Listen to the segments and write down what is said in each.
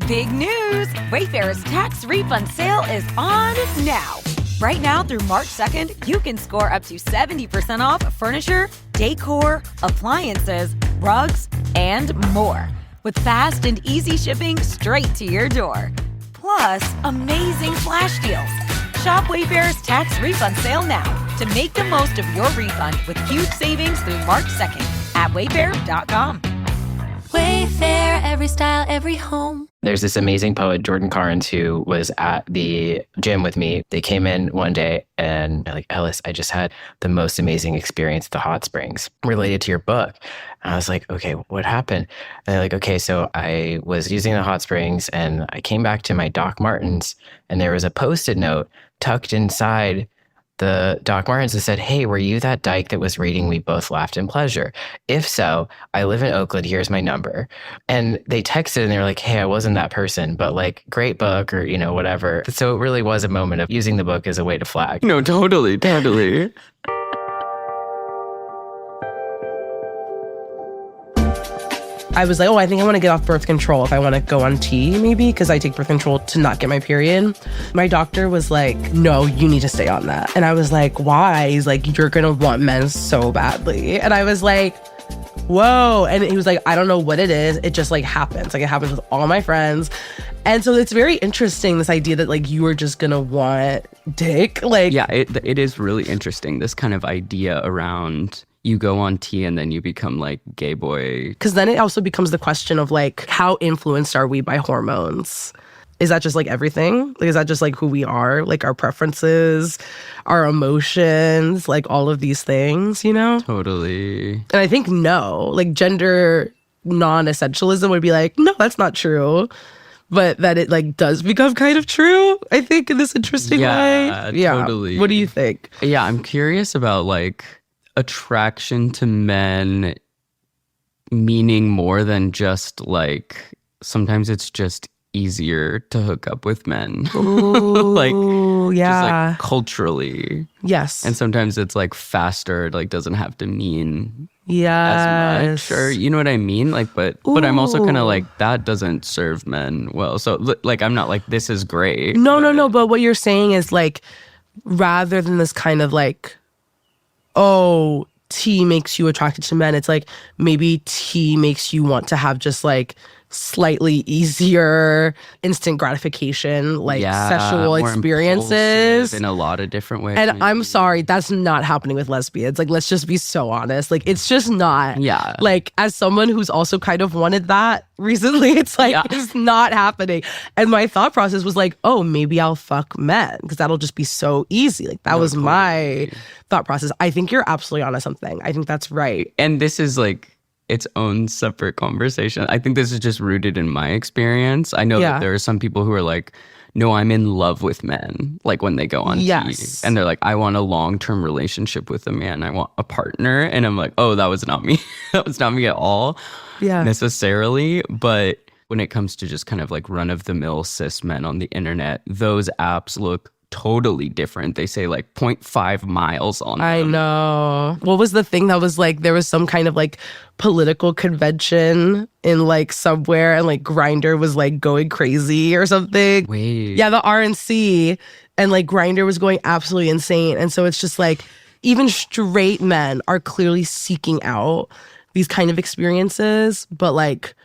Big news! Wayfair's tax refund sale is on now. Right now through March 2nd, you can score up to 70% off furniture, decor, appliances, rugs, and more. With fast and easy shipping straight to your door. Plus, amazing flash deals. Shop Wayfair's tax refund sale now to make the most of your refund with huge savings through March 2nd at wayfair.com. Wayfair, every style, every home. There's this amazing poet, Jordan Carnes, who was at the gym with me. They came in one day and they're like, Ellis, I just had the most amazing experience at the hot springs related to your book. And I was like, okay, what happened? And they're like, okay, so I was using the hot springs and I came back to my Doc Martens and there was a Post-it note tucked inside the Doc Martens that said, hey, were you that dyke that was reading We Both Laughed in Pleasure? If so, I live in Oakland. Here's my number. And they texted and they were like, hey, I wasn't that person, but like, great book or, whatever. So it really was a moment of using the book as a way to flag. No, totally. I was like, I think I want to get off birth control if I want to go on T, maybe, because I take birth control to not get my period. My doctor was like, no, you need to stay on that. And I was like, why? He's like, you're going to want men so badly. And I was like, whoa. And he was like, I don't know what it is. It just like happens. Like it happens with all my friends. And so it's very interesting, this idea that like you are just going to want dick. Like, yeah, it is really interesting, this kind of idea around you go on T and then you become like gay boy. Because then it also becomes the question of like, how influenced are we by hormones? Is that just like everything? Like, is that just like who we are? Like our preferences, our emotions, like all of these things, Totally. And I think no, like gender non-essentialism would be like, no, that's not true. But that it like does become kind of true, I think, in this interesting way. Yeah, totally. What do you think? Yeah, I'm curious about like attraction to men meaning more than just like, sometimes it's just easier to hook up with men. Ooh, like, yeah. just like culturally. Yes. And sometimes it's like faster, it like doesn't have to mean yes. as much. Or you know what I mean? Like, but I'm also kind of like, that doesn't serve men well. So like, I'm not like, this is great. No. But what you're saying is like, rather than this kind of like, oh, T makes you attracted to men, it's like maybe T makes you want to have just like slightly easier instant gratification, like sexual experiences in a lot of different ways. And maybe. I'm sorry, that's not happening with lesbians. Like, let's just be so honest. Like, it's just not. Yeah. Like, as someone who's also kind of wanted that recently, it's like, it's not happening. And my thought process was like, oh, maybe I'll fuck men because that'll just be so easy. Like, that was my thought process. I think you're absolutely onto something. I think that's right. And this is like its own separate conversation. I think this is just rooted in my experience. I know that there are some people who are like, no, I'm in love with men, like when they go on TV. And they're like, I want a long-term relationship with a man. I want a partner. And I'm like, oh, that was not me. That was not me at all necessarily. But when it comes to just kind of like run-of-the-mill cis men on the internet, those apps look totally different. They say like 0.5 miles on them. I know. What was the thing that was like, there was some kind of like political convention in like somewhere and like Grindr was like going crazy or something. Wait. Yeah, the RNC, and like Grindr was going absolutely insane. And so it's just like, even straight men are clearly seeking out these kind of experiences, but like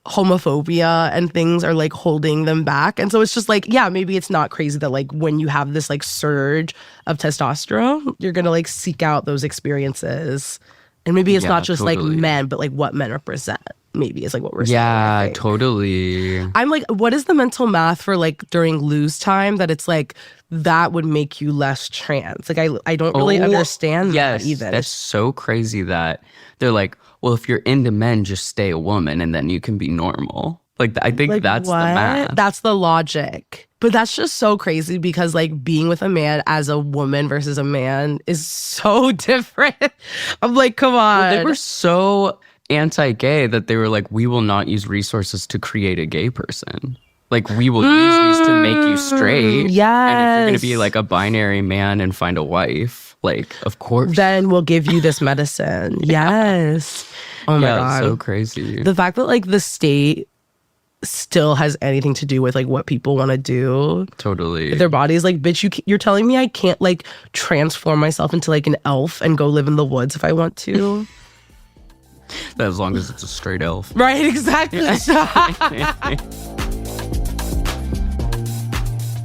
homophobia and things are like holding them back. And so it's just like, yeah, maybe it's not crazy that like when you have this like surge of testosterone, you're gonna like seek out those experiences. And maybe it's not just like men, but like what men represent, maybe is like what we're saying. Yeah, totally. I'm like, what is the mental math for like during lose time that it's like that would make you less trans? Like I don't really understand that either. That's so crazy that they're like, well, if you're into men, just stay a woman and then you can be normal. Like, I think that's what? the math. That's the logic. But that's just so crazy because like being with a man as a woman versus a man is so different. I'm like, come on. Well, they were so anti-gay that they were like, we will not use resources to create a gay person. Like, we will use these to make you straight. Yes. And if you're going to be like a binary man and find a wife, like, of course. Then we'll give you this medicine. Yes. Oh my God. It's so crazy. The fact that like the state still has anything to do with like what people want to do. Totally. If their body's like, bitch, you're telling me I can't like transform myself into like an elf and go live in the woods if I want to. As long as it's a straight elf. Right, exactly.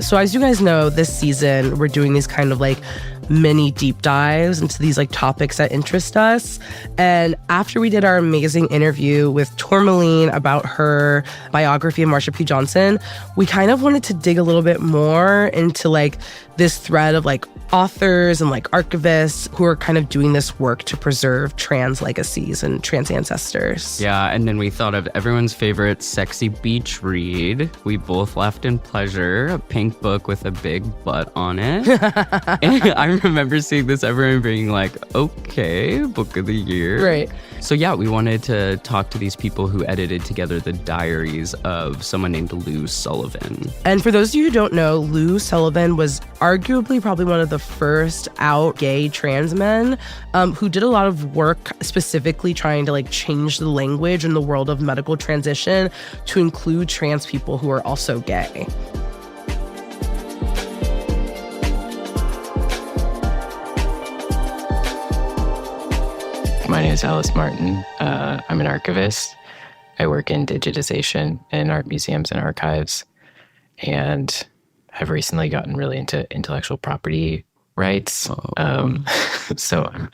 So as you guys know, this season, we're doing these kind of like mini deep dives into these like topics that interest us. And after we did our amazing interview with Tourmaline about her biography of Marsha P. Johnson, we kind of wanted to dig a little bit more into like this thread of like authors and like archivists who are kind of doing this work to preserve trans legacies and trans ancestors. Yeah, and then we thought of everyone's favorite sexy beach read. We both laughed in pleasure, a pink book with a big butt on it. And I remember seeing this, everyone being like, okay, book of the year. Right. So yeah, we wanted to talk to these people who edited together the diaries of someone named Lou Sullivan. And for those of you who don't know, Lou Sullivan was arguably probably one of the first out gay trans men who did a lot of work specifically trying to like change the language in the world of medical transition to include trans people who are also gay. My name is Ellis Martin. I'm an archivist. I work in digitization in art museums and archives, and have recently gotten really into intellectual property rights. So I'm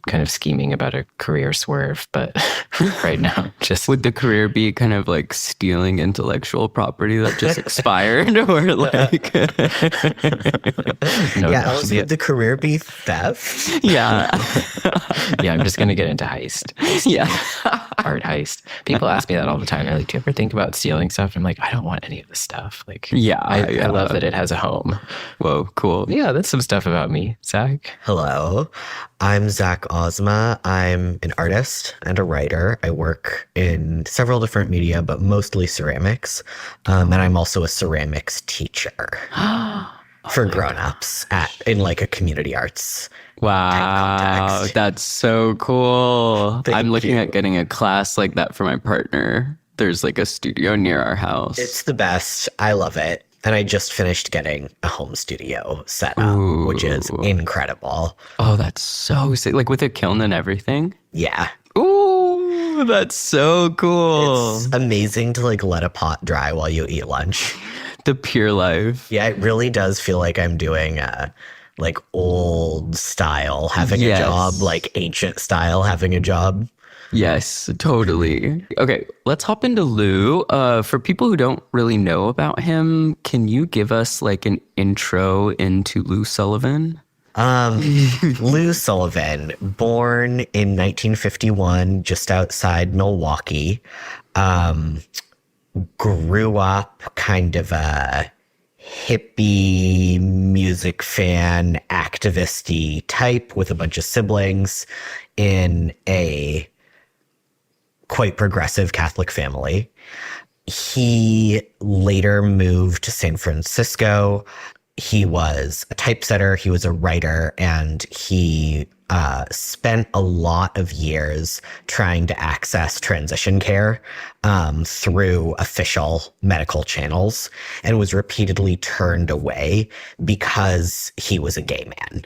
kind of scheming about a career swerve, but right now just... Would the career be kind of like stealing intellectual property that just expired, or like... Would the career be theft? Yeah. Yeah, I'm just going to get into heist. Yeah. Art heist. People ask me that all the time. They're like, do you ever think about stealing stuff? I'm like, I don't want any of this stuff. Like, I love that it has a home. Whoa, cool. Yeah, that's some stuff about me. Zach? Hello, I'm Zach Ozma. I'm an artist and a writer. I work in several different media, but mostly ceramics. And I'm also a ceramics teacher for grown-ups in like a community arts. Wow, that's so cool. I'm looking at getting a class like that for my partner. There's like a studio near our house. It's the best. I love it. And I just finished getting a home studio set up, which is incredible. Oh, that's so sick. Like with a kiln and everything? Yeah. Ooh, that's so cool. It's amazing to like let a pot dry while you eat lunch. The pure life. Yeah, it really does feel like I'm doing like old style having a job, like ancient style having a job. Yes, totally. Okay, let's hop into Lou. For people who don't really know about him, can you give us like an intro into Lou Sullivan? Lou Sullivan, born in 1951, just outside Milwaukee, grew up kind of a hippie music fan, activist-y type with a bunch of siblings in a quite progressive Catholic family. He later moved to San Francisco. He was a typesetter, he was a writer, and he spent a lot of years trying to access transition care through official medical channels, and was repeatedly turned away because he was a gay man.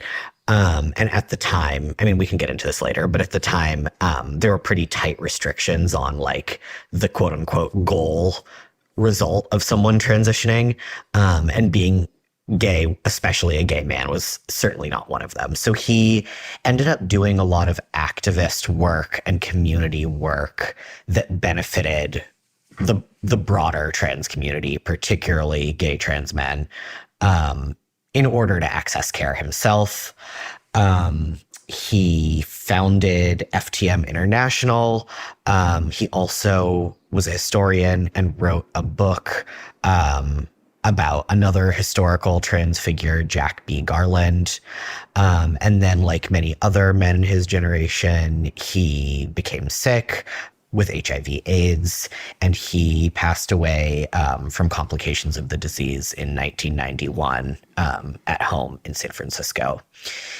And at the time, I mean, we can get into this later, but at the time, there were pretty tight restrictions on like the quote unquote goal result of someone transitioning, and being gay, especially a gay man, was certainly not one of them. So he ended up doing a lot of activist work and community work that benefited the broader trans community, particularly gay trans men, in order to access care himself. He founded FTM International. He also was a historian and wrote a book about another historical trans figure, Jack B. Garland. And then, like many other men in his generation, he became sick, with HIV/AIDS, and he passed away from complications of the disease in 1991 at home in San Francisco.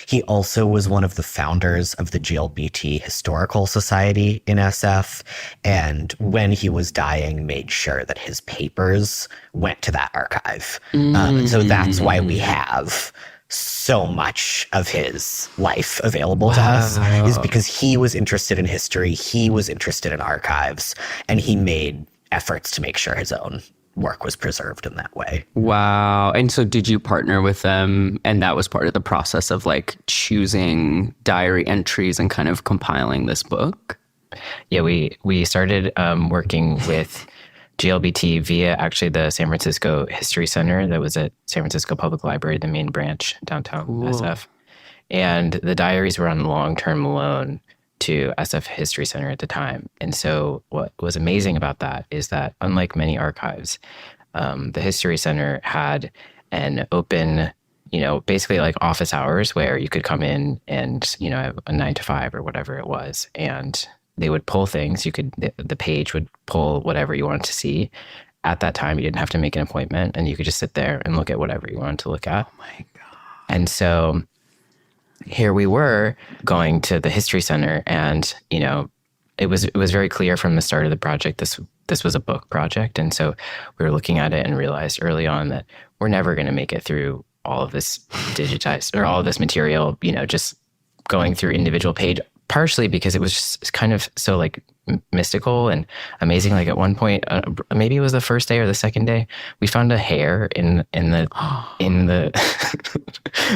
He also was one of the founders of the GLBT Historical Society in SF, and when he was dying, made sure that his papers went to that archive. So that's why we have so much of his life available to us, is because he was interested in history, he was interested in archives, and he made efforts to make sure his own work was preserved in that way. Wow. And so did you partner with them, and that was part of the process of like choosing diary entries and kind of compiling this book? Yeah, we started working with GLBT via actually the San Francisco History Center that was at San Francisco Public Library, the main branch downtown SF. And the diaries were on long-term loan to SF History Center at the time. And so what was amazing about that is that unlike many archives, the History Center had an open, basically like office hours where you could come in and, have a 9 to 5 or whatever it was. And they would pull things. The page would pull whatever you wanted to see. At that time, you didn't have to make an appointment, and you could just sit there and look at whatever you wanted to look at. Oh my God. And so here we were going to the History Center, and, it was very clear from the start of the project, this was a book project. And so we were looking at it and realized early on that we're never going to make it through all of this digitized or all of this material, just going through individual page. Partially because it was just kind of so like mystical and amazing. Like at one point, maybe it was the first day or the second day, we found a hair in the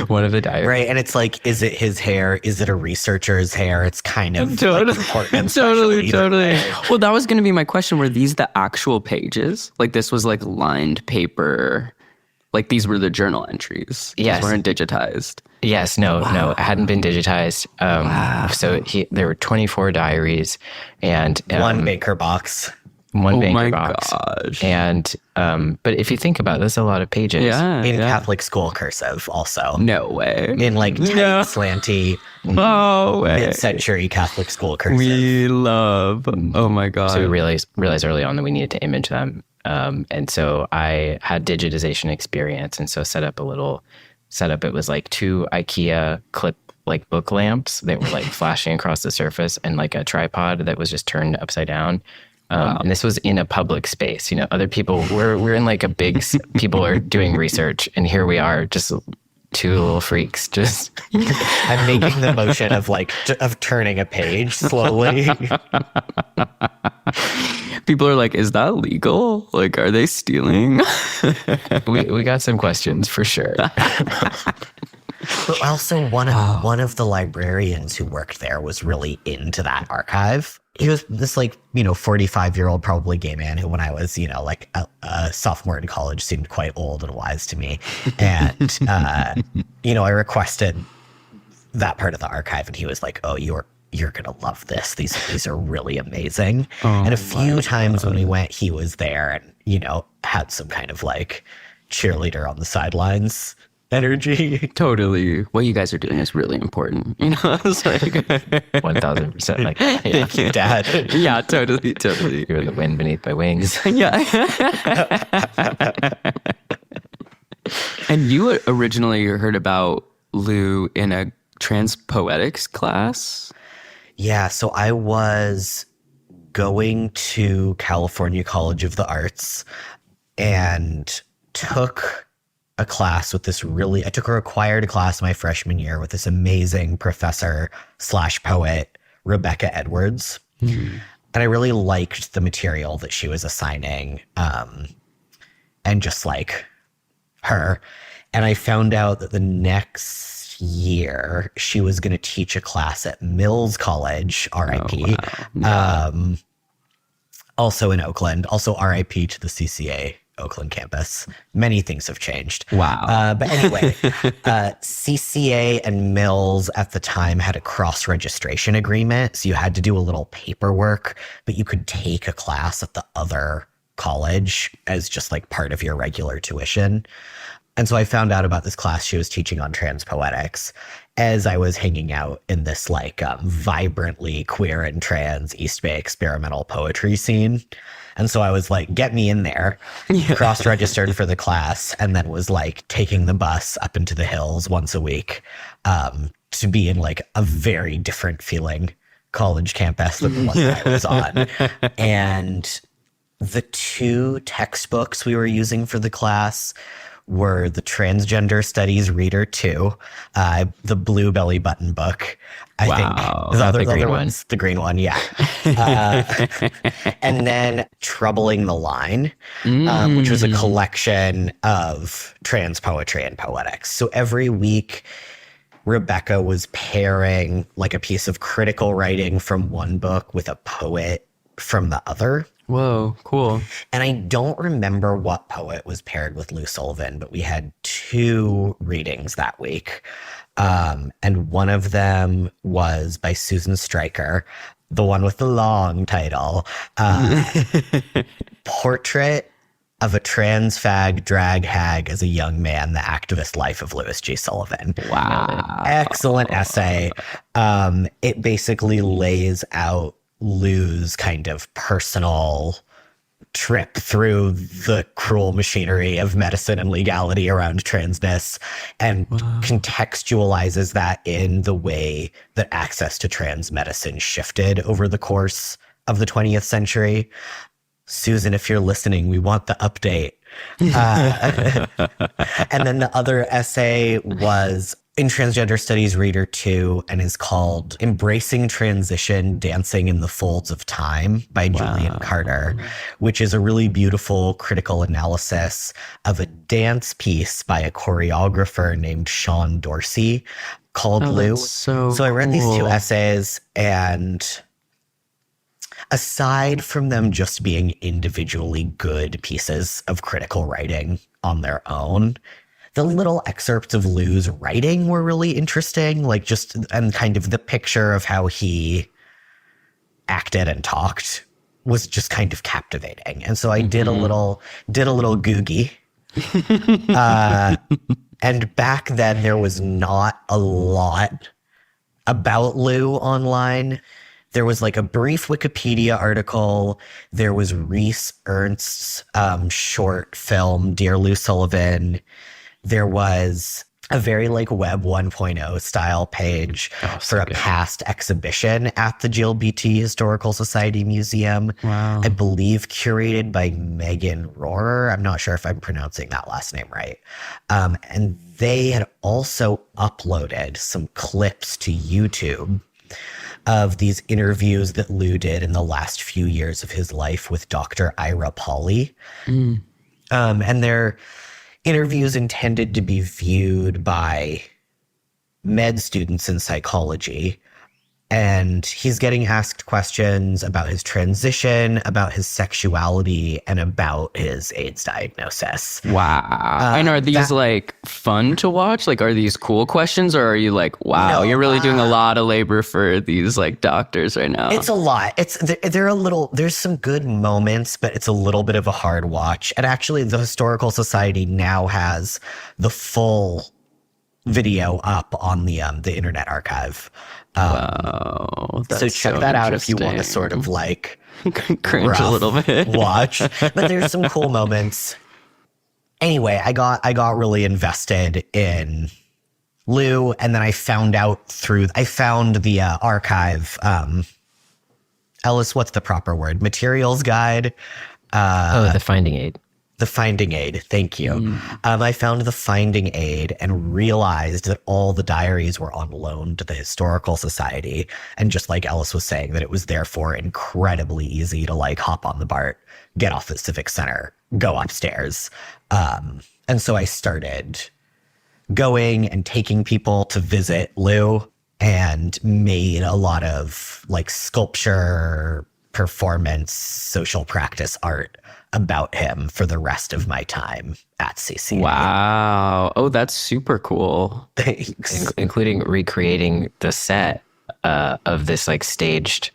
one of the diaries. Right, and it's like, is it his hair? Is it a researcher's hair? It's kind of totally, like important. totally. Well, that was going to be my question. Were these the actual pages? Like this was like lined paper? Like these were the journal entries? Yes. These weren't digitized? Yes, no, it hadn't been digitized. So there were 24 diaries and one Baker box. One Baker box. Gosh. And but if you think about it, that's a lot of pages. Yeah. In Catholic school cursive also. No way. In like tight, slanty, mid-century Catholic school cursive. We love. Oh my God. So we realized early on that we needed to image them. And so I had digitization experience, and so set up a little setup. It was like 2 IKEA clip like book lamps that were like flashing across the surface, and like a tripod that was just turned upside down. And this was in a public space. Other people we're in like a big people are doing research, and here we are, just 2 little freaks. Just I'm making the motion of turning a page slowly. People are like, is that legal? Like, are they stealing? we got some questions for sure. But also one of the librarians who worked there was really into that archive. He was this 45-year-old, probably gay man who, when I was, a sophomore in college, seemed quite old and wise to me. And, I requested that part of the archive, and he was like, oh, you're going to love this. These are really amazing. And a few times when we went, he was there and, had some kind of cheerleader on the sidelines energy. Totally. What you guys are doing is really important. It's like 1000%. Like, yeah, Dad. Yeah, totally. You're the wind beneath my wings. Yeah. And you originally heard about Lou in a transpoetics class? Yeah, so I was going to California College of the Arts and took a class with I took a required class my freshman year with this amazing professor / poet, Rebecca Edwards. And I really liked the material that she was assigning, and just her. And I found out that the next year she was going to teach a class at Mills College, RIP. Oh, wow. Also in Oakland, also RIP to the CCA Oakland campus. Many things have changed. Wow. But anyway, CCA and Mills at the time had a cross-registration agreement. So you had to do a little paperwork, but you could take a class at the other college as just part of your regular tuition. And so I found out about this class she was teaching on trans poetics as I was hanging out in this like vibrantly queer and trans East Bay experimental poetry scene. And so I was like, get me in there, cross-registered for the class, and then was like taking the bus up into the hills once a week to be in like a very different feeling college campus than the one that I was on. And the 2 textbooks we were using for the class were the Transgender Studies Reader 2, the blue belly button book. I think the other one's the green one, yeah. And then Troubling the Line, which was a collection of trans poetry and poetics. So every week, Rebecca was pairing like a piece of critical writing from one book with a poet from the other. Whoa, cool. And I don't remember what poet was paired with Lou Sullivan, but we had 2 readings that week. And one of them was by Susan Stryker, the one with the long title, Portrait of a Trans Fag Drag Hag as a Young Man, the Activist Life of Louis G. Sullivan. Wow. Excellent essay. It basically lays out Lou's kind of personal trip through the cruel machinery of medicine and legality around transness and contextualizes that in the way that access to trans medicine shifted over the course of the 20th century. Susan, if you're listening, we want the update. And then the other essay was in Transgender Studies Reader 2 and is called Embracing Transition, Dancing in the Folds of Time by Julian Carter, which is a really beautiful critical analysis of a dance piece by a choreographer named Sean Dorsey called Lou. So I read these 2 essays, and aside from them just being individually good pieces of critical writing on their own, the little excerpts of Lou's writing were really interesting, like just, and kind of the picture of how he acted and talked was just kind of captivating. And so I did a little Googie. And back then there was not a lot about Lou online. There was like a brief Wikipedia article. There was Rhys Ernst's short film, Dear Lou Sullivan. There was a very like Web 1.0 style page for a past exhibition at the GLBT Historical Society Museum. Wow. I believe curated by Megan Rohrer. I'm not sure if I'm pronouncing that last name right. And they had also uploaded some clips to YouTube of these interviews that Lou did in the last few years of his life with Dr. Ira Pauly. And they're interviews intended to be viewed by med students in psychology. And he's getting asked questions about his transition, about his sexuality, and about his AIDS diagnosis. Wow. And are these like fun to watch? Like, are these cool questions, or are you like, wow, you're really doing a lot of labor for these like doctors right now? It's a lot. They're a little, there's some good moments, but it's a little bit of a hard watch. And actually the Historical Society now has the full video up on the Internet Archive. Wow. So check that out if you want to sort of like cringe a little bit. Watch. But there's some cool moments. Anyway, I got really invested in Lou, and then I found the archive. Ellis, what's the proper word? Materials guide. The finding aid. The finding aid. Thank you. I found the finding aid and realized that all the diaries were on loan to the Historical Society. And just like Ellis was saying, that it was therefore incredibly easy to like hop on the BART, get off at Civic Center, go upstairs. And so I started going and taking people to visit Lou, and made a lot of like sculpture, performance, social practice art about him for the rest of my time at CCA. Wow. Oh, that's super cool. Thanks. Including recreating the set of this like staged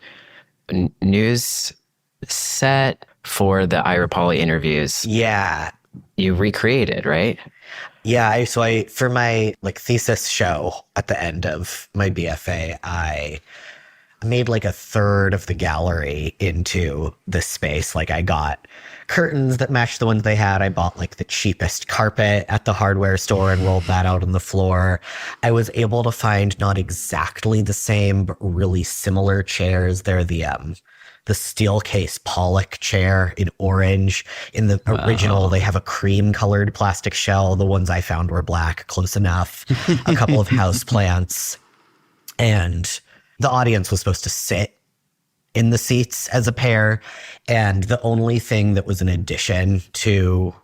news set for the Ira Pauly interviews. Yeah. You recreated, right? Yeah, so for my like thesis show at the end of my BFA, I made like a third of the gallery into this space. Like I got curtains that matched the ones they had. I bought like the cheapest carpet at the hardware store and rolled that out on the floor. I was able to find not exactly the same, but really similar chairs. They're the steel case Pollock chair in orange. In the original, they have a cream colored plastic shell. The ones I found were black, close enough. A couple of house plants. And the audience was supposed to sit in the seats as a pair. And the only thing that was an addition to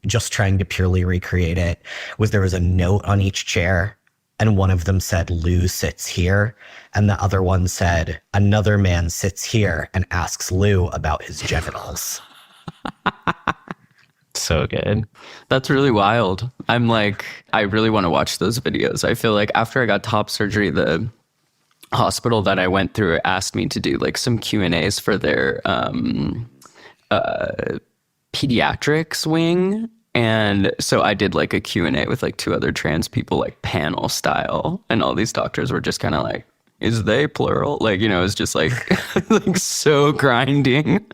just trying to purely recreate it was there was a note on each chair. And one of them said, Lou sits here. And the other one said, another man sits here and asks Lou about his genitals. So good. That's really wild. I'm like, I really want to watch those videos. I feel like after I got top surgery, the hospital that I went through asked me to do like some Q&As for their pediatrics wing. And so I did like a Q&A with like 2 other trans people, like panel style. And all these doctors were just kind of like, is they plural? Like, you know, it's just like, like so grinding.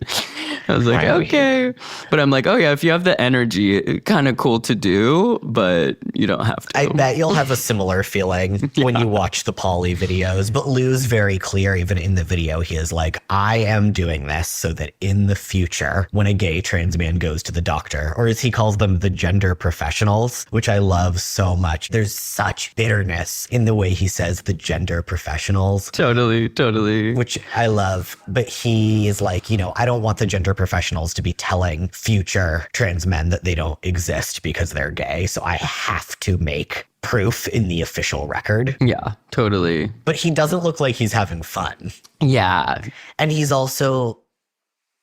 I was like, okay. But I'm like, oh yeah, if you have the energy, kind of cool to do, but you don't have to. I bet you'll have a similar feeling when you watch the Polly videos. But Lou's very clear, even in the video, he is like, I am doing this so that in the future, when a gay trans man goes to the doctor, or as he calls them, the gender professionals, which I love so much. There's such bitterness in the way he says the gender professionals. Totally. Which I love. But he is like, you know, I don't want the gender professionals to be telling future trans men that they don't exist because they're gay. So I have to make proof in the official record. Yeah, totally. But he doesn't look like he's having fun. Yeah. And he's also,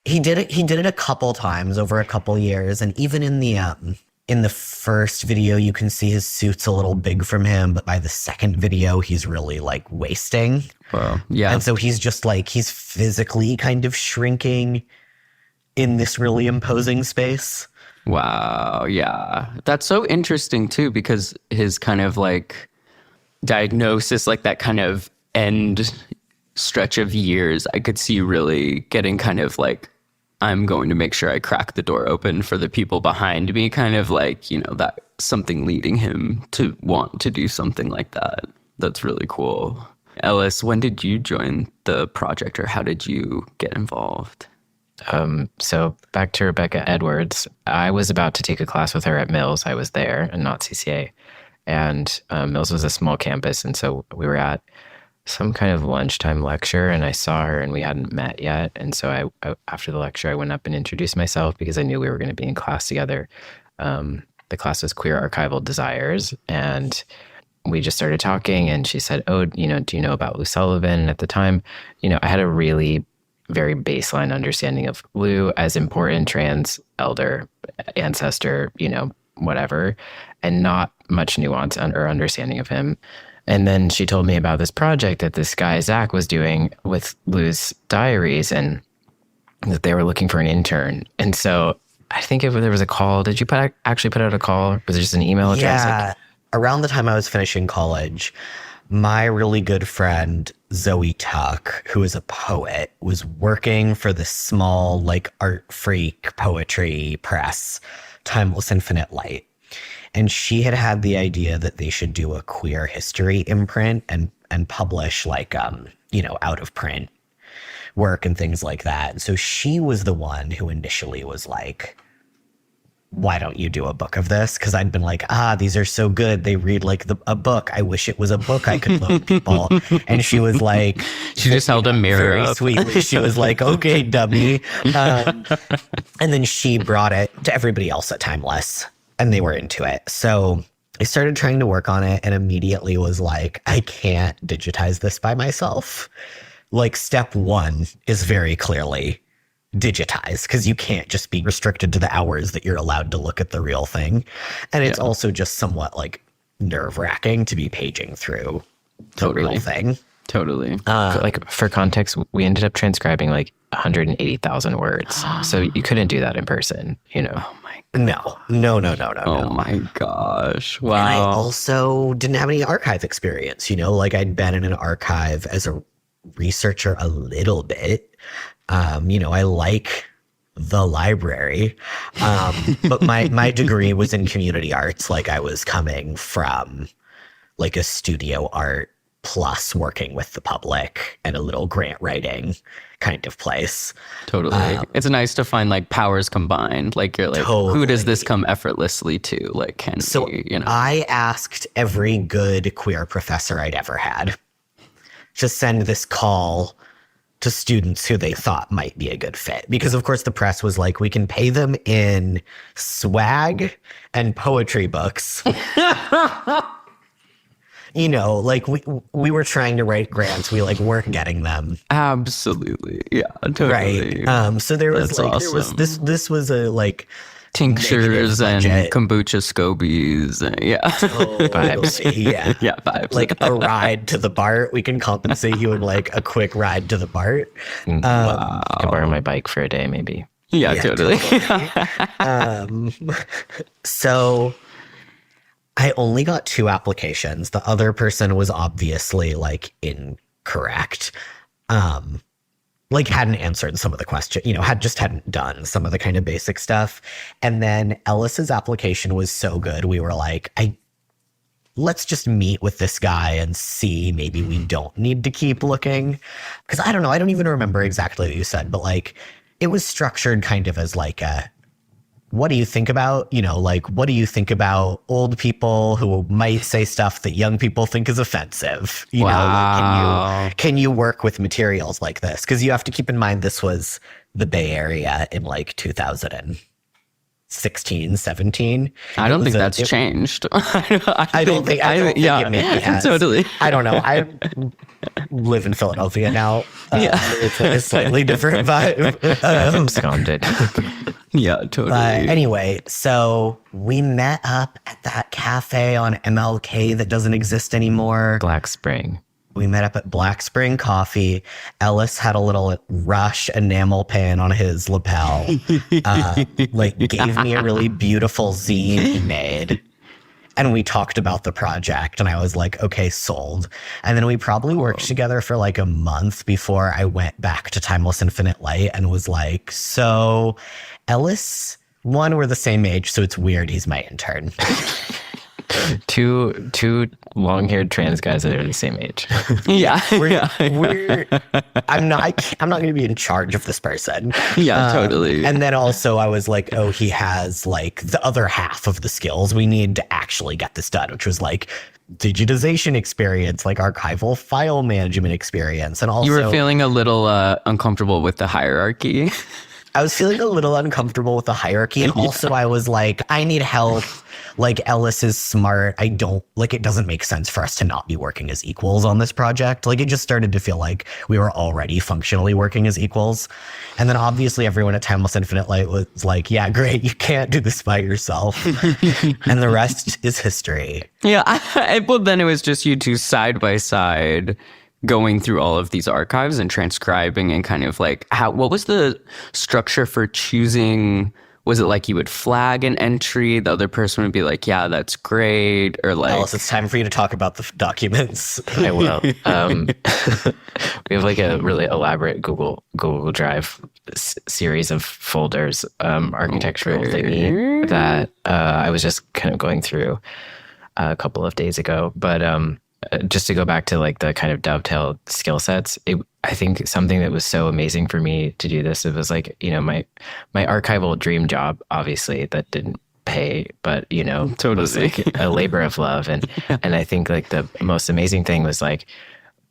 he did it a couple times over a couple years. And even in the first video, you can see his suit's a little big from him. But by the second video, he's really like wasting. Wow. Yeah. And so he's just like, he's physically kind of shrinking in this really imposing space. Wow. Yeah. That's so interesting too, because his kind of like diagnosis, like that kind of end stretch of years, I could see really getting kind of like, I'm going to make sure I crack the door open for the people behind me, kind of like, you know, that something leading him to want to do something like that. That's really cool. Ellis, when did you join the project, or how did you get involved? So back to Rebecca Edwards. I was about to take a class with her at Mills. I was there and not CCA. And Mills was a small campus. And so we were at some kind of lunchtime lecture, and I saw her and we hadn't met yet. And so I after the lecture, I went up and introduced myself because I knew we were going to be in class together. The class was Queer Archival Desires. And we just started talking, and she said, oh, you know, do you know about Lou Sullivan? And at the time, you know, I had a really very baseline understanding of Lou as important trans elder, ancestor, you know, whatever, and not much nuance or understanding of him. And then she told me about this project that this guy, Zach, was doing with Lou's diaries, and that they were looking for an intern. And so I think if there was a call, did you actually put out a call? Or was it just an email address? Yeah. Around the time I was finishing college, my really good friend, Zoe Tuck, who is a poet, was working for this small, like, art freak poetry press, Timeless Infinite Light. And she had the idea that they should do a queer history imprint and publish, like, you know, out of print work and things like that. And so she was the one who initially was like, why don't you do a book of this? Because I'd been like, these are so good. They read like a book. I wish it was a book I could loan people. And she was like, she just held a mirror very up. Sweetly. She was like, okay, dummy. And then she brought it to everybody else at Timeless, and they were into it. So I started trying to work on it, and immediately was like, I can't digitize this by myself. Like, step one is very clearly digitize, because you can't just be restricted to the hours that you're allowed to look at the real thing. And it's also just somewhat like nerve-wracking to be paging through the real thing. Totally. Like, for context, we ended up transcribing like 180,000 words. So you couldn't do that in person, you know. Oh my No. Oh my gosh. Wow. And I also didn't have any archive experience, like I'd been in an archive as a researcher a little bit. I like the library. But my degree was in community arts. Like I was coming from like a studio art plus working with the public and a little grant writing kind of place. Totally. It's nice to find like powers combined. Like you're like, who does this come effortlessly to? Like, I asked every good queer professor I'd ever had to send this call to students who they thought might be a good fit. Because of course the press was like, we can pay them in swag and poetry books. Like we were trying to write grants. We like weren't getting them. Absolutely. Yeah, totally. Right. So there was awesome. this was a like tinctures and kombucha scobies. Yeah. Vibes. Yeah. Yeah, vibes. Like a ride to the BART. We can compensate you in like a quick ride to the BART. Wow. I could borrow my bike for a day, maybe. Yeah, totally. So I only got 2 applications. The other person was obviously like incorrect. Like hadn't answered some of the questions, hadn't done some of the kind of basic stuff. And then Ellis's application was so good. We were like, let's just meet with this guy and see, maybe we don't need to keep looking. Cause I don't know. I don't even remember exactly what you said, but like it was structured kind of as like what do you think about, what do you think about old people who might say stuff that young people think is offensive? Like, can you work with materials like this? Because you have to keep in mind this was the Bay Area in like 2016, 17. I don't think that's changed. I don't think it maybe has. Totally. I don't know. I live in Philadelphia now. It's a slightly different vibe. Absconded. Yeah, totally. But anyway, so we met up at that cafe on MLK that doesn't exist anymore. Black Spring. We met up at Black Spring Coffee. Ellis had a little Rush enamel pin on his lapel. Gave me a really beautiful zine he made. And we talked about the project and I was like, okay, sold. And then we probably worked together for like a month before I went back to Timeless Infinite Light and was like, so Ellis, we're the same age, so it's weird he's my intern. Two long-haired trans guys that are the same age. Yeah. I'm not going to be in charge of this person. Yeah, totally. And then also I was like, oh, he has like the other half of the skills we need to actually get this done, which was like digitization experience, like archival file management experience. And also you were feeling a little uncomfortable with the hierarchy. I was feeling a little uncomfortable with the hierarchy. And also I was like, I need help. Like Ellis is smart. It doesn't make sense for us to not be working as equals on this project. Like it just started to feel like we were already functionally working as equals. And then obviously everyone at Timeless Infinite Light was like, yeah, great. You can't do this by yourself. And the rest is history. Yeah. Well, then it was just you two side by side going through all of these archives and transcribing and kind of like what was the structure for choosing? Was it like you would flag an entry, the other person would be like, yeah, that's great, or like Alice, it's time for you to talk about the documents. I will. We have like a really elaborate Google Drive series of folders, architectural thingy that I was just kind of going through a couple of days ago, but just to go back to like the kind of dovetailed skill sets, I think something that was so amazing for me to do this, it was like, my archival dream job, obviously that didn't pay, but totally. was like a labor of love. And I think like the most amazing thing was like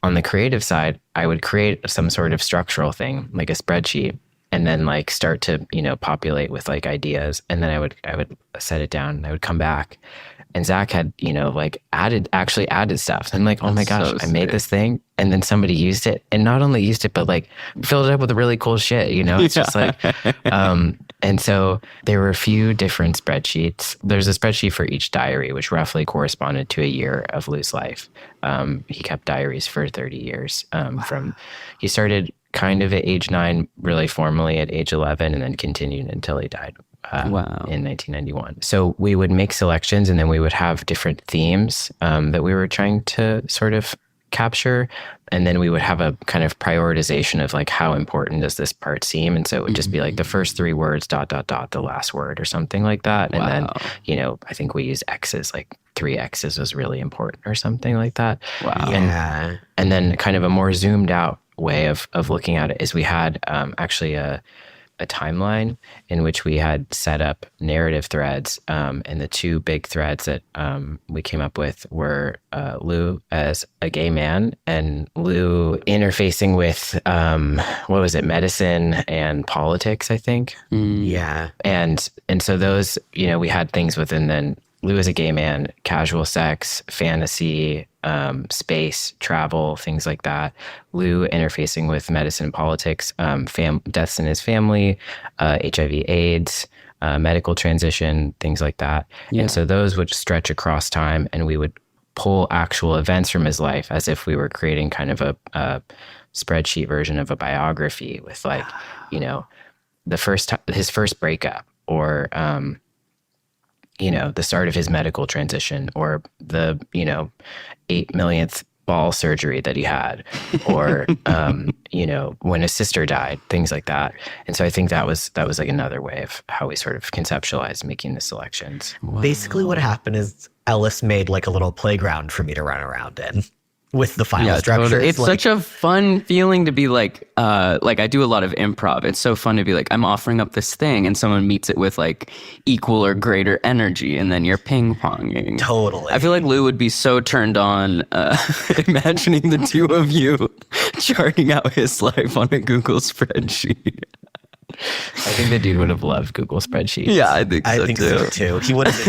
on the creative side, I would create some sort of structural thing, like a spreadsheet, and then like start to, populate with like ideas. And then I would set it down and I would come back. And Zach had, actually added stuff. I'm like, oh my gosh, I made this thing. And then somebody used it, and not only used it, but like filled it up with really cool shit, It's just like, and so there were a few different spreadsheets. There's a spreadsheet for each diary, which roughly corresponded to a year of Lou's life. He kept diaries for 30 years. He started kind of at age 9, really formally at age 11, and then continued until he died in 1991. So we would make selections, and then we would have different themes that we were trying to sort of capture. And then we would have a kind of prioritization of like, how important does this part seem? And so it would just be like the first 3 words, ... the last word, or something like that. And then, I think we use X's, like 3 X's was really important or something like that. Wow. Yeah. And then kind of a more zoomed out way of looking at it is we had actually a timeline in which we had set up narrative threads. And the 2 big threads that we came up with were Lou as a gay man, and Lou interfacing with, medicine and politics, I think. Yeah. And so those, we had things within then Lou as a gay man, casual sex, fantasy, space, travel, things like that. Lou interfacing with medicine and politics, deaths in his family, HIV/AIDS, medical transition, things like that. Yeah. And so those would stretch across time, and we would pull actual events from his life as if we were creating kind of a spreadsheet version of a biography with like, his first breakup, or the start of his medical transition, or the 8 millionth ball surgery that he had, or when his sister died, things like that. And so I think that was like another way of how we sort of conceptualized making the selections. Wow. Basically what happened is Ellis made like a little playground for me to run around in with the file structure. Totally. It's such a fun feeling to be like I do a lot of improv. It's so fun to be like, I'm offering up this thing, and someone meets it with like equal or greater energy, and then you're ping-ponging. Totally. I feel like Lou would be so turned on imagining the 2 of you charting out his life on a Google spreadsheet. I think the dude would have loved Google spreadsheets. Yeah, I think so too. He would have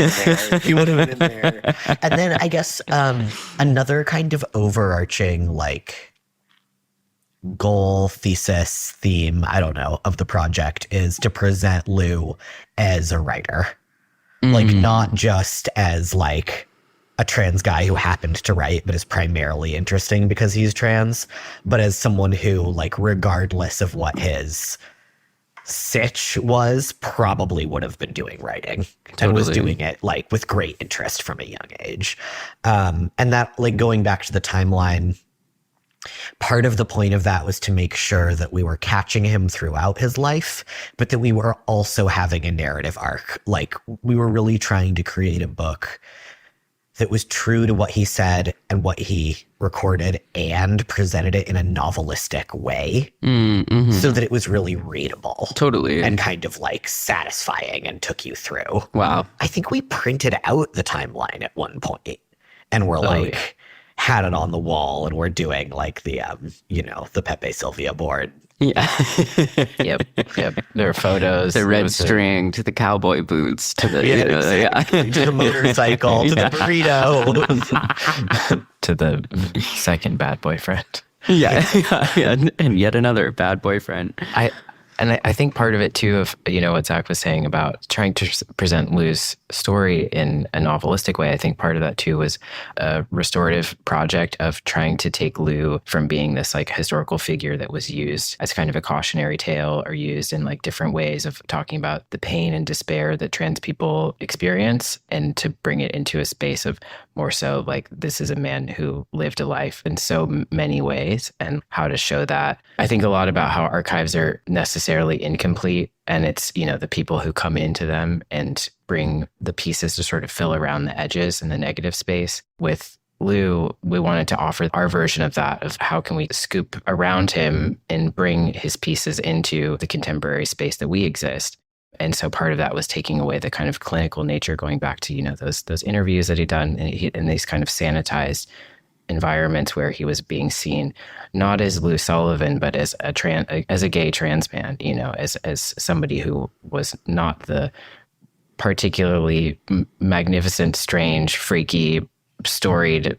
been in there. And then I guess another kind of overarching like goal, thesis, theme, I don't know, of the project is to present Lou as a writer. Like not just as like a trans guy who happened to write but is primarily interesting because he's trans, but as someone who, like, regardless of what his sitch was, probably would have been doing writing and was doing it like with great interest from a young age. And that, like, going back to the timeline, part of the point of that was to make sure that we were catching him throughout his life, but that we were also having a narrative arc. Like, we were really trying to create a book that was true to what he said and what he recorded, and presented it in a novelistic way, so that it was really readable. Totally. And kind of like satisfying and took you through. Wow. I think we printed out the timeline at one point, and we're had it on the wall, and we're doing like the, the Pepe Sylvia board. Yeah. Yep. There are photos. The red string to the cowboy boots to the, to the motorcycle, to the burrito. To the second bad boyfriend. Yeah. And yet another bad boyfriend. I think part of it too, of what Zach was saying about trying to present Lou's story in a novelistic way, I think part of that too was a restorative project of trying to take Lou from being this like historical figure that was used as kind of a cautionary tale, or used in like different ways of talking about the pain and despair that trans people experience, and to bring it into a space of more so like, this is a man who lived a life in so many ways, and how to show that. I think a lot about how archives are necessarily incomplete, and it's, the people who come into them and bring the pieces to sort of fill around the edges and the negative space. With Lou, we wanted to offer our version of that, of how can we scoop around him and bring his pieces into the contemporary space that we exist. And so part of that was taking away the kind of clinical nature, going back to, those interviews that he'd done in these kind of sanitized environments where he was being seen not as Lou Sullivan, but as a gay trans man, as somebody who was not the particularly magnificent, strange, freaky, storied,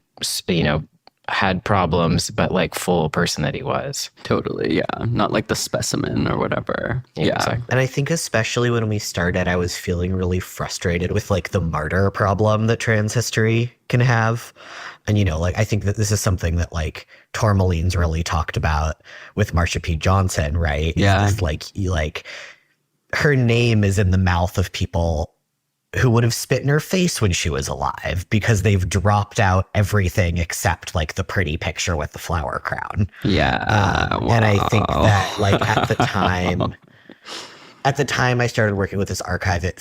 had problems, but like full person that he was. Totally, yeah. Not like the specimen or whatever. Yeah. Exactly. And I think especially when we started, I was feeling really frustrated with like the martyr problem that trans history can have. And, I think that this is something that like Tourmaline's really talked about with Marsha P. Johnson, right? Yeah. It's like, her name is in the mouth of people who would have spit in her face when she was alive because they've dropped out everything except like the pretty picture with the flower crown. Yeah. And I think that like at the time I started working with this archive, it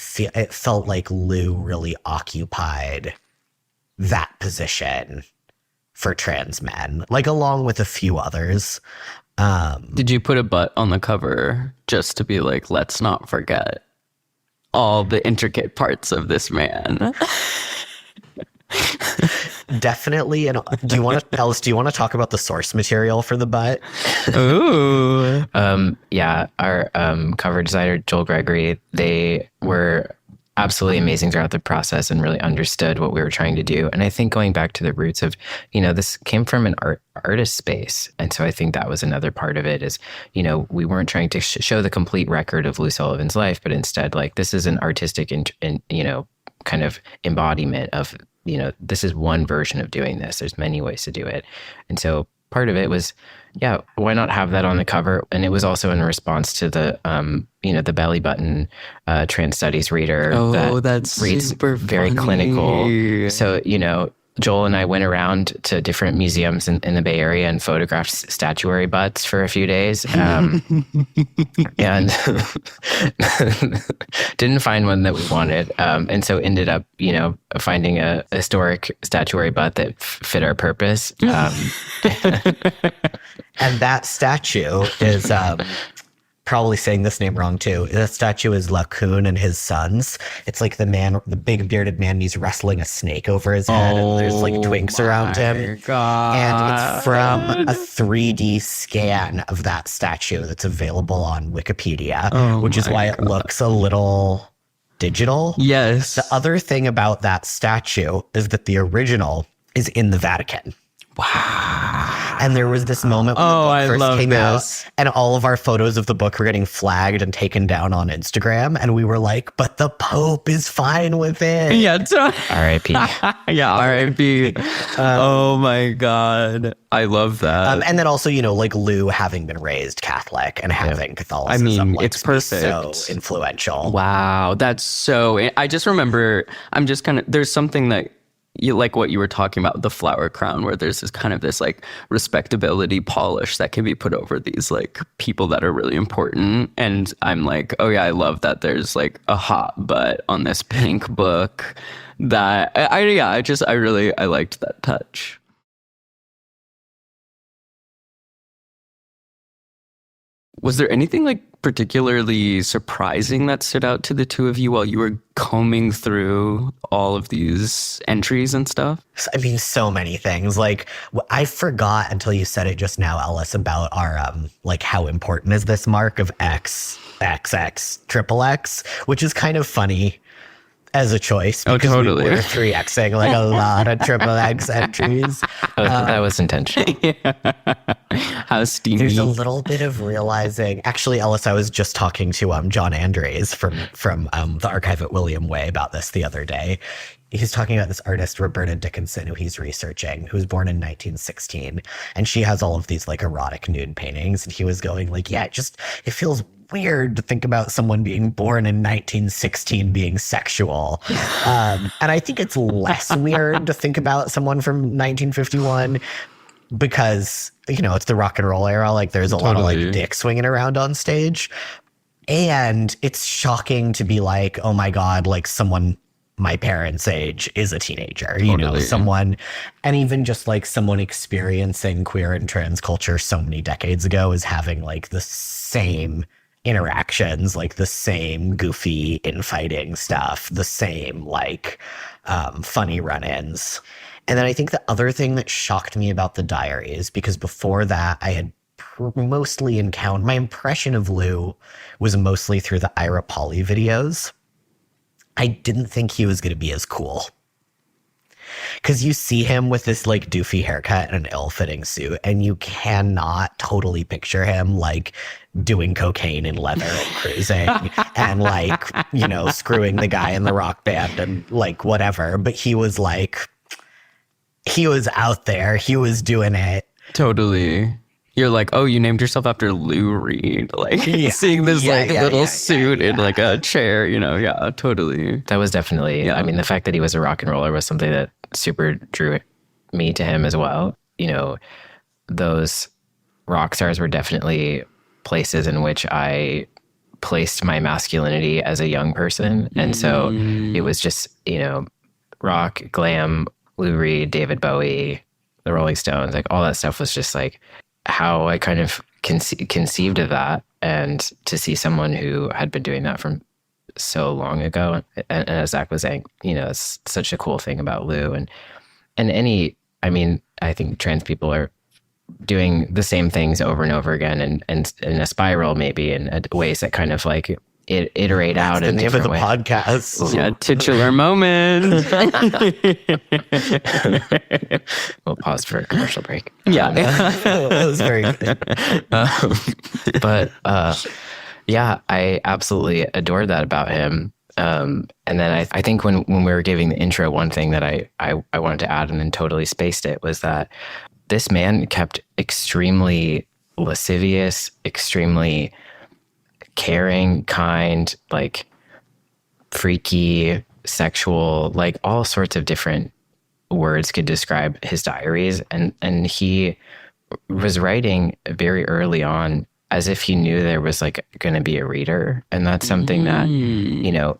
felt like Lou really occupied that position for trans men, like along with a few others. Did you put a butt on the cover just to be like, let's not forget all the intricate parts of this man? Definitely. And do you want to talk about the source material for the butt? Ooh. Yeah, our cover designer, Joel Gregory, they were absolutely amazing throughout the process and really understood what we were trying to do. And I think going back to the roots of, this came from an artist space. And so I think that was another part of it is, we weren't trying to show the complete record of Lou Sullivan's life, but instead like this is an artistic and kind of embodiment of, this is one version of doing this. There's many ways to do it. And so part of it was, yeah, why not have that on the cover? And it was also in response to the, the belly button trans studies reader. Oh, that's reads super very funny. clinical. So, Joel and I went around to different museums in the Bay Area and photographed statuary butts for a few days. And didn't find one that we wanted. And so ended up, finding a historic statuary butt that fit our purpose. And that statue is probably saying this name wrong too. That statue is Lacoon and his sons. It's like the big bearded man, and he's wrestling a snake over his head, and there's like twinks around him. God. And it's from a 3D scan of that statue that's available on Wikipedia, which is why it looks a little digital. Yes. The other thing about that statue is that the original is in the Vatican. Wow. And there was this moment when the book first came out, and all of our photos of the book were getting flagged and taken down on Instagram. And we were like, but the Pope is fine with it. Yeah. R.I.P. Yeah, R.I.P. Oh my God. I love that. And then also, like Lou having been raised Catholic and having Catholicism, it's perfect. So influential. Wow. That's so, I just remember, I'm just kind of, there's something that, like what you were talking about, the flower crown, where there's this kind of this like respectability polish that can be put over these like people that are really important. And I'm like, oh yeah, I love that there's like a hot butt on this pink book that I liked that touch. Was there anything like particularly surprising that stood out to the two of you while you were combing through all of these entries and stuff? I mean, so many things. Like, I forgot until you said it just now, Ellis, about our, like, how important is this mark of X, XX, triple X, which is kind of funny as a choice. Oh, totally. We were 3Xing like a lot of triple X entries. That was intentional. Yeah. How steamy. There's a little bit of realizing. Actually, Ellis, I was just talking to John Andres from the archive at William Way about this the other day. He's talking about this artist, Roberta Dickinson, who he's researching, who was born in 1916. And she has all of these like erotic nude paintings. And he was going like, yeah, it feels weird to think about someone being born in 1916 being sexual. And I think it's less weird to think about someone from 1951 because, it's the rock and roll era. Like there's a lot of like dick swinging around on stage. And it's shocking to be like, oh my God, like someone my parents' age is a teenager, someone, and even just like someone experiencing queer and trans culture so many decades ago is having like the same interactions, like the same goofy infighting stuff, the same like funny run-ins. And then I think the other thing that shocked me about the diaries, because before that I had mostly encountered, my impression of Lou was mostly through the Ira Polly videos. I didn't think he was going to be as cool. Because you see him with this like doofy haircut and an ill-fitting suit, and you cannot totally picture him like doing cocaine in leather and cruising and like, screwing the guy in the rock band and like whatever. But he was out there. He was doing it. Totally. You're like, oh, you named yourself after Lou Reed. Like seeing this little suit in like a chair, you know, yeah, totally. That was definitely, I mean, the fact that he was a rock and roller was something that super drew me to him as well. You know, those rock stars were definitely places in which I placed my masculinity as a young person. And so it was just, you know, rock, glam, Lou Reed, David Bowie, the Rolling Stones, like all that stuff was just like how I kind of conceived of that. And to see someone who had been doing that from so long ago, and as Zach was saying, you know, it's such a cool thing about Lou and any, I mean, I think trans people are doing the same things over and over again and in a spiral maybe in ways that kind of like iterate out in different ways. The name of the podcast. Yeah, titular moment. We'll pause for a commercial break. Yeah. That was very good. But yeah, I absolutely adored that about him. And then I think when we were giving the intro, one thing that I wanted to add and then totally spaced it was that this man kept extremely lascivious, extremely caring, kind, like freaky, sexual, like all sorts of different words could describe his diaries. And he was writing very early on as if he knew there was like going to be a reader. And that's something that, you know,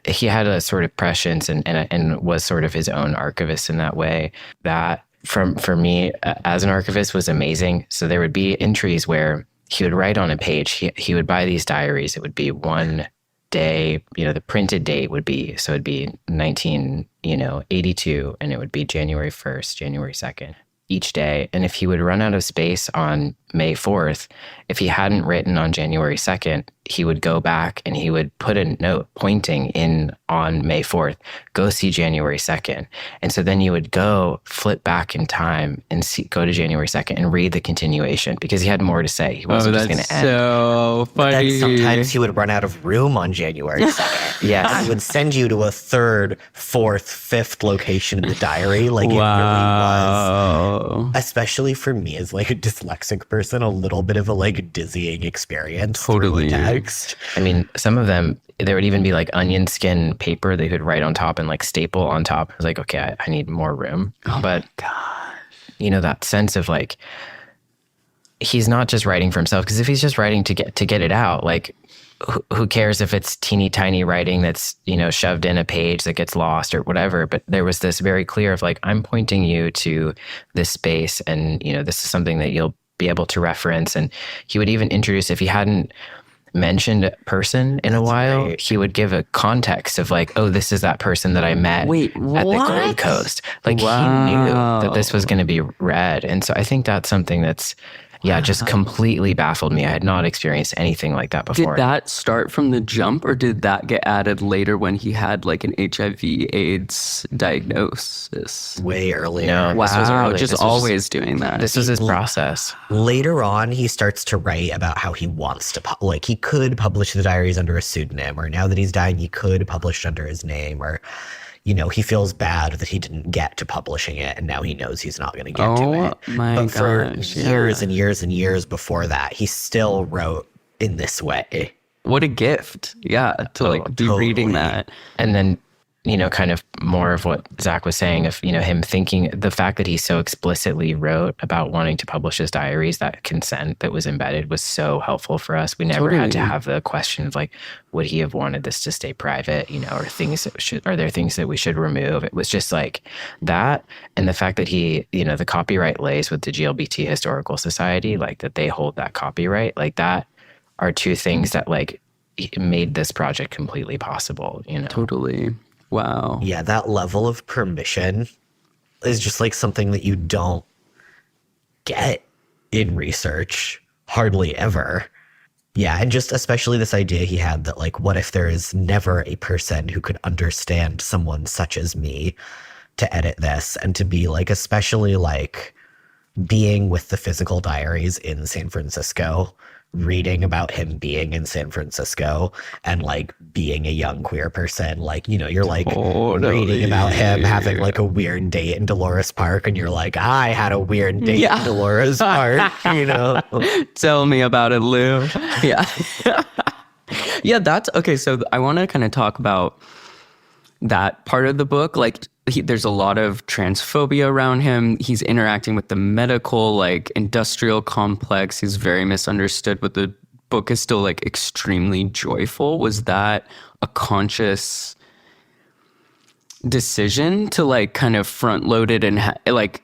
he had a sort of prescience and was sort of his own archivist in that way. That for me as an archivist was amazing. So there would be entries where he would write on a page. He would buy these diaries. It would be one day, you know, the printed date would be, so it'd be 1982, and it would be January 1st, January 2nd, each day. And if he would run out of space on May 4th, if he hadn't written on January 2nd, he would go back and he would put a note pointing in on May 4th, go see January 2nd. And so then you would go flip back in time and go to January 2nd and read the continuation because he had more to say. He wasn't just going to end. So funny. Then sometimes he would run out of room on January 2nd. Yes. He would send you to a third, fourth, fifth location in the diary. Like it really was. Especially for me as like a dyslexic person, a little bit of a like dizzying experience. Totally. Text. I mean, some of them, there would even be like onion skin paper they could write on top and like staple on top. I was like, okay, I need more room. But gosh, you know, that sense of like, he's not just writing for himself, because if he's just writing to get it out, like who cares if it's teeny tiny writing that's, you know, shoved in a page that gets lost or whatever. But there was this very clear of like, I'm pointing you to this space and, you know, this is something that you'll be able to reference. And he would even introduce, if he hadn't mentioned a person in a while, right, he would give a context of like, oh, this is that person that I met at the Gold Coast. Like he knew that this was going to be read. And so I think that's something that's, just completely baffled me. I had not experienced anything like that before. Did that start from the jump, or did that get added later when he had like an HIV/AIDS diagnosis? Way earlier. No, wow, this was early. Just always doing that. This was his process. Later on, he starts to write about how he wants to, like he could publish the diaries under a pseudonym, or now that he's dying, he could publish under his name, or you know, he feels bad that he didn't get to publishing it, and now he knows he's not going to get to it. But for years and years and years before that, he still wrote in this way. What a gift. Yeah, to like be reading that. And then, you know, kind of more of what Zach was saying of, you know, him thinking, the fact that he so explicitly wrote about wanting to publish his diaries, that consent that was embedded was so helpful for us. We never had to have the question of like, would he have wanted this to stay private, you know, or are there things that we should remove? It was just like that. And the fact that he, you know, the copyright lays with the GLBT Historical Society, like that they hold that copyright, like that are two things that like made this project completely possible, you know? Totally. Wow. Yeah, that level of permission is just like something that you don't get in research hardly ever. Yeah, and just especially this idea he had that like, what if there is never a person who could understand someone such as me to edit this, and to be like, especially like being with the physical diaries in San Francisco reading about him being in San Francisco and like being a young queer person, like, you know, you're like reading about him having like a weird date in Dolores Park, and you're like, I had a weird date in Dolores Park, you know. Tell me about it, Lou. Yeah. Yeah, that's okay. So I want to kind of talk about that part of the book. Like, there's a lot of transphobia around him. He's interacting with the medical, like, industrial complex. He's very misunderstood, but the book is still like extremely joyful. Was that a conscious decision to like kind of front load it and like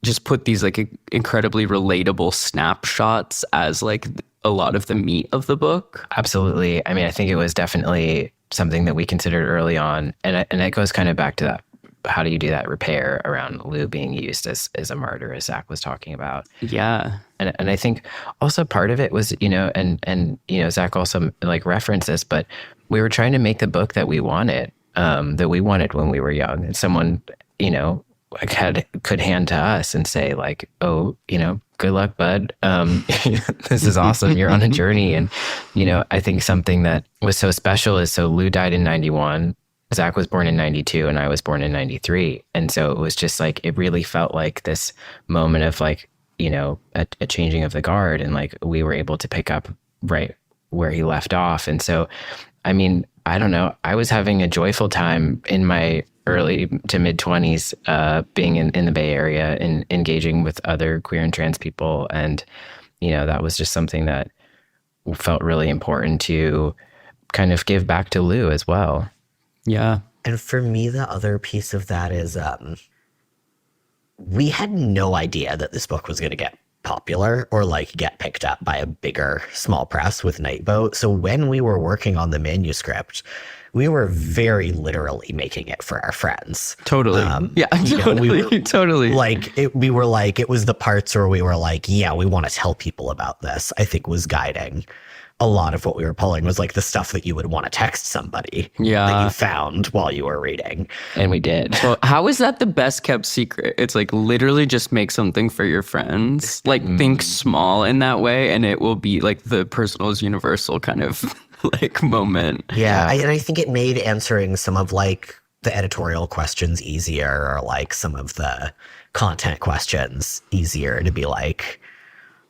just put these like incredibly relatable snapshots as like a lot of the meat of the book? Absolutely. I mean, I think it was definitely something that we considered early on, and it goes kind of back to that. How do you do that repair around Lou being used as a martyr, as Zach was talking about? Yeah. And I think also part of it was, you know, and you know, Zach also like referenced this, but we were trying to make the book that we wanted when we were young. And someone, you know, could hand to us and say like, oh, you know, good luck, bud. This is awesome. You're on a journey. And, you know, I think something that was so special is, so Lou died in 91. Zach was born in 92 and I was born in 93. And so it was just like, it really felt like this moment of like, you know, a changing of the guard, and like we were able to pick up right where he left off. And so, I mean, I don't know, I was having a joyful time in my early to mid 20s, being in the Bay Area and engaging with other queer and trans people. And, you know, that was just something that felt really important to kind of give back to Lou as well. Yeah. And for me, the other piece of that is we had no idea that this book was going to get popular or like get picked up by a bigger small press with Nightboat. So when we were working on the manuscript, we were very literally making it for our friends. Totally. Yeah, totally. Totally. Like, we were like, it was the parts where we were like, yeah, we want to tell people about this, I think was guiding a lot of what we were pulling, was like the stuff that you would want to text somebody that you found while you were reading. And we did. Well, how is that the best kept secret? It's like literally just make something for your friends. Like think small in that way, and it will be like the personal is universal kind of like moment. Yeah. And I think it made answering some of like the editorial questions easier, or like some of the content questions easier, to be like,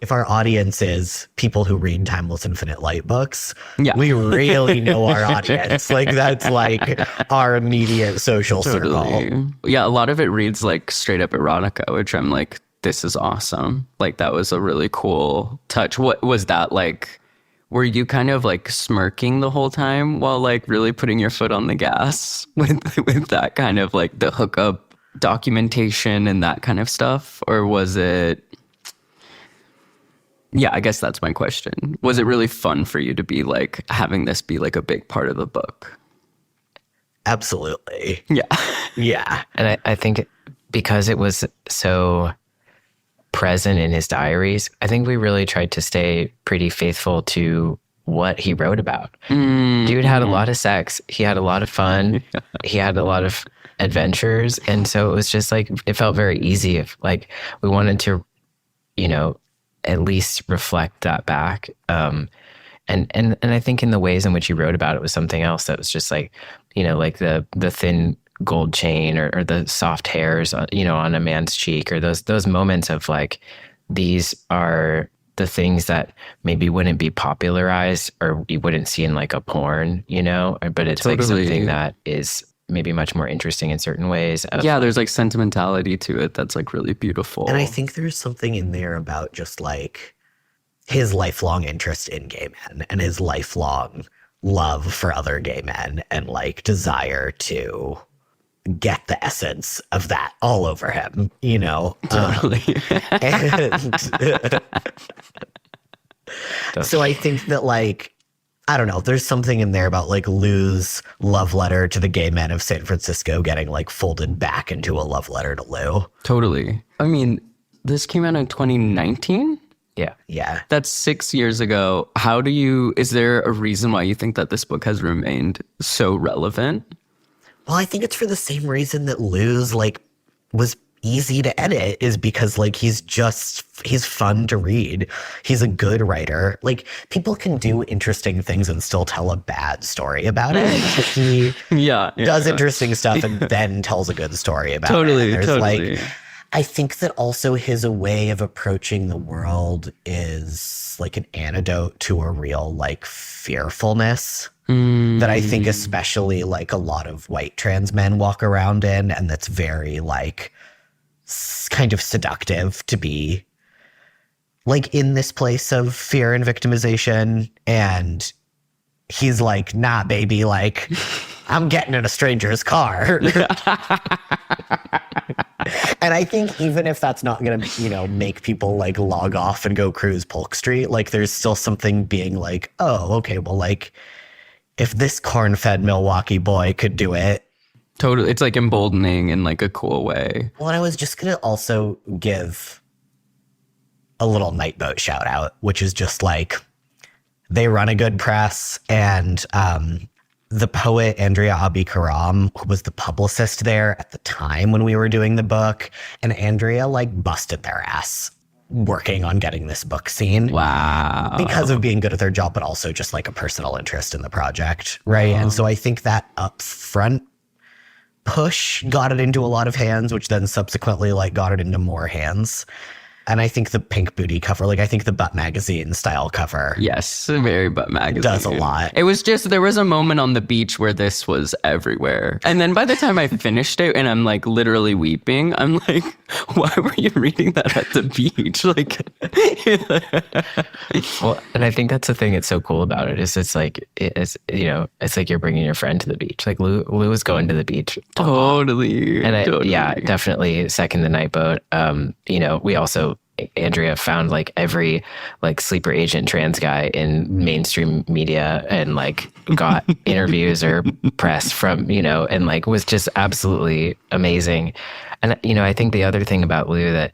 if our audience is people who read Timeless Infinite Light books, we really know our audience. Like, that's like our immediate social circle. Yeah, a lot of it reads like straight up erotica, which I'm like, this is awesome. Like, that was a really cool touch. What was that like? Were you kind of like smirking the whole time while like really putting your foot on the gas with that kind of like the hookup documentation and that kind of stuff? Or was it... Yeah, I guess that's my question. Was it really fun for you to be like having this be like a big part of the book? Absolutely. Yeah. Yeah. And I think because it was so present in his diaries, I think we really tried to stay pretty faithful to what he wrote about. Dude had a lot of sex. He had a lot of fun. He had a lot of adventures. And so it was just like, it felt very easy. If like we wanted to, you know, at least reflect that back. And I think in the ways in which he wrote about it was something else that was just like, you know, like the thin gold chain or the soft hairs, you know, on a man's cheek, or those moments of like, these are the things that maybe wouldn't be popularized or you wouldn't see in like a porn, you know, but it's like something that is maybe much more interesting in certain ways. Yeah, there's like sentimentality to it that's like really beautiful. And I think there's something in there about just like his lifelong interest in gay men and his lifelong love for other gay men, and like desire to get the essence of that all over him, you know? Totally. So I think that like, I don't know, there's something in there about like Lou's love letter to the gay men of San Francisco getting like folded back into a love letter to Lou. Totally. I mean, this came out in 2019? Yeah. Yeah. That's 6 years ago. Is there a reason why you think that this book has remained so relevant? Well, I think it's for the same reason that Lou's like was easy to edit is because like he's fun to read. He's a good writer. Like people can do interesting things and still tell a bad story about it. He does interesting stuff and then tells a good story about it. Totally. I think that also his way of approaching the world is like an antidote to a real like fearfulness that I think especially like a lot of white trans men walk around in, and that's very like kind of seductive to be like in this place of fear and victimization. And he's like, nah, baby, like I'm getting in a stranger's car. And I think even if that's not going to, you know, make people like log off and go cruise Polk Street, like there's still something being like, oh, okay, well, like if this corn-fed Milwaukee boy could do it. Totally. It's like emboldening in like a cool way. Well, and I was just going to also give a little Nightboat shout out, which is just like they run a good press, and the poet Andrea Abi Karam, who was the publicist there at the time when we were doing the book, and Andrea like busted their ass working on getting this book seen. Wow. Because of being good at their job, but also just like a personal interest in the project, right? And so I think that upfront push got it into a lot of hands, which then subsequently like got it into more hands. And I think the pink booty cover, like I think the Butt Magazine style cover. Yes, very Butt Magazine. Does a lot. It was just, there was a moment on the beach where this was everywhere. And then by the time I finished it and I'm like literally weeping, I'm like, why were you reading that at the beach? Like, well, and I think that's the thing that's so cool about it is it's like, it's, you know, it's like you're bringing your friend to the beach. Like Lou was going to the beach. Totally. And yeah, definitely second the Nightboat. You know, we also, Andrea found like every like sleeper agent trans guy in mainstream media and like got interviews or press from, you know, and like was just absolutely amazing. And, you know, I think the other thing about Lou that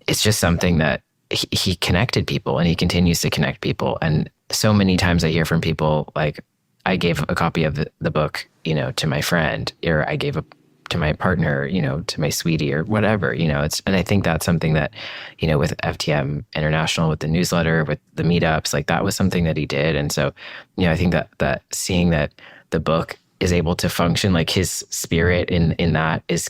it's just something that he connected people and he continues to connect people. And so many times I hear from people like, I gave a copy of the book, you know, to my friend, or I gave to my partner, you know, to my sweetie or whatever, you know, and I think that's something that, you know, with FTM International, with the newsletter, with the meetups, like that was something that he did. And so, you know, I think that seeing that the book is able to function, like his spirit in that is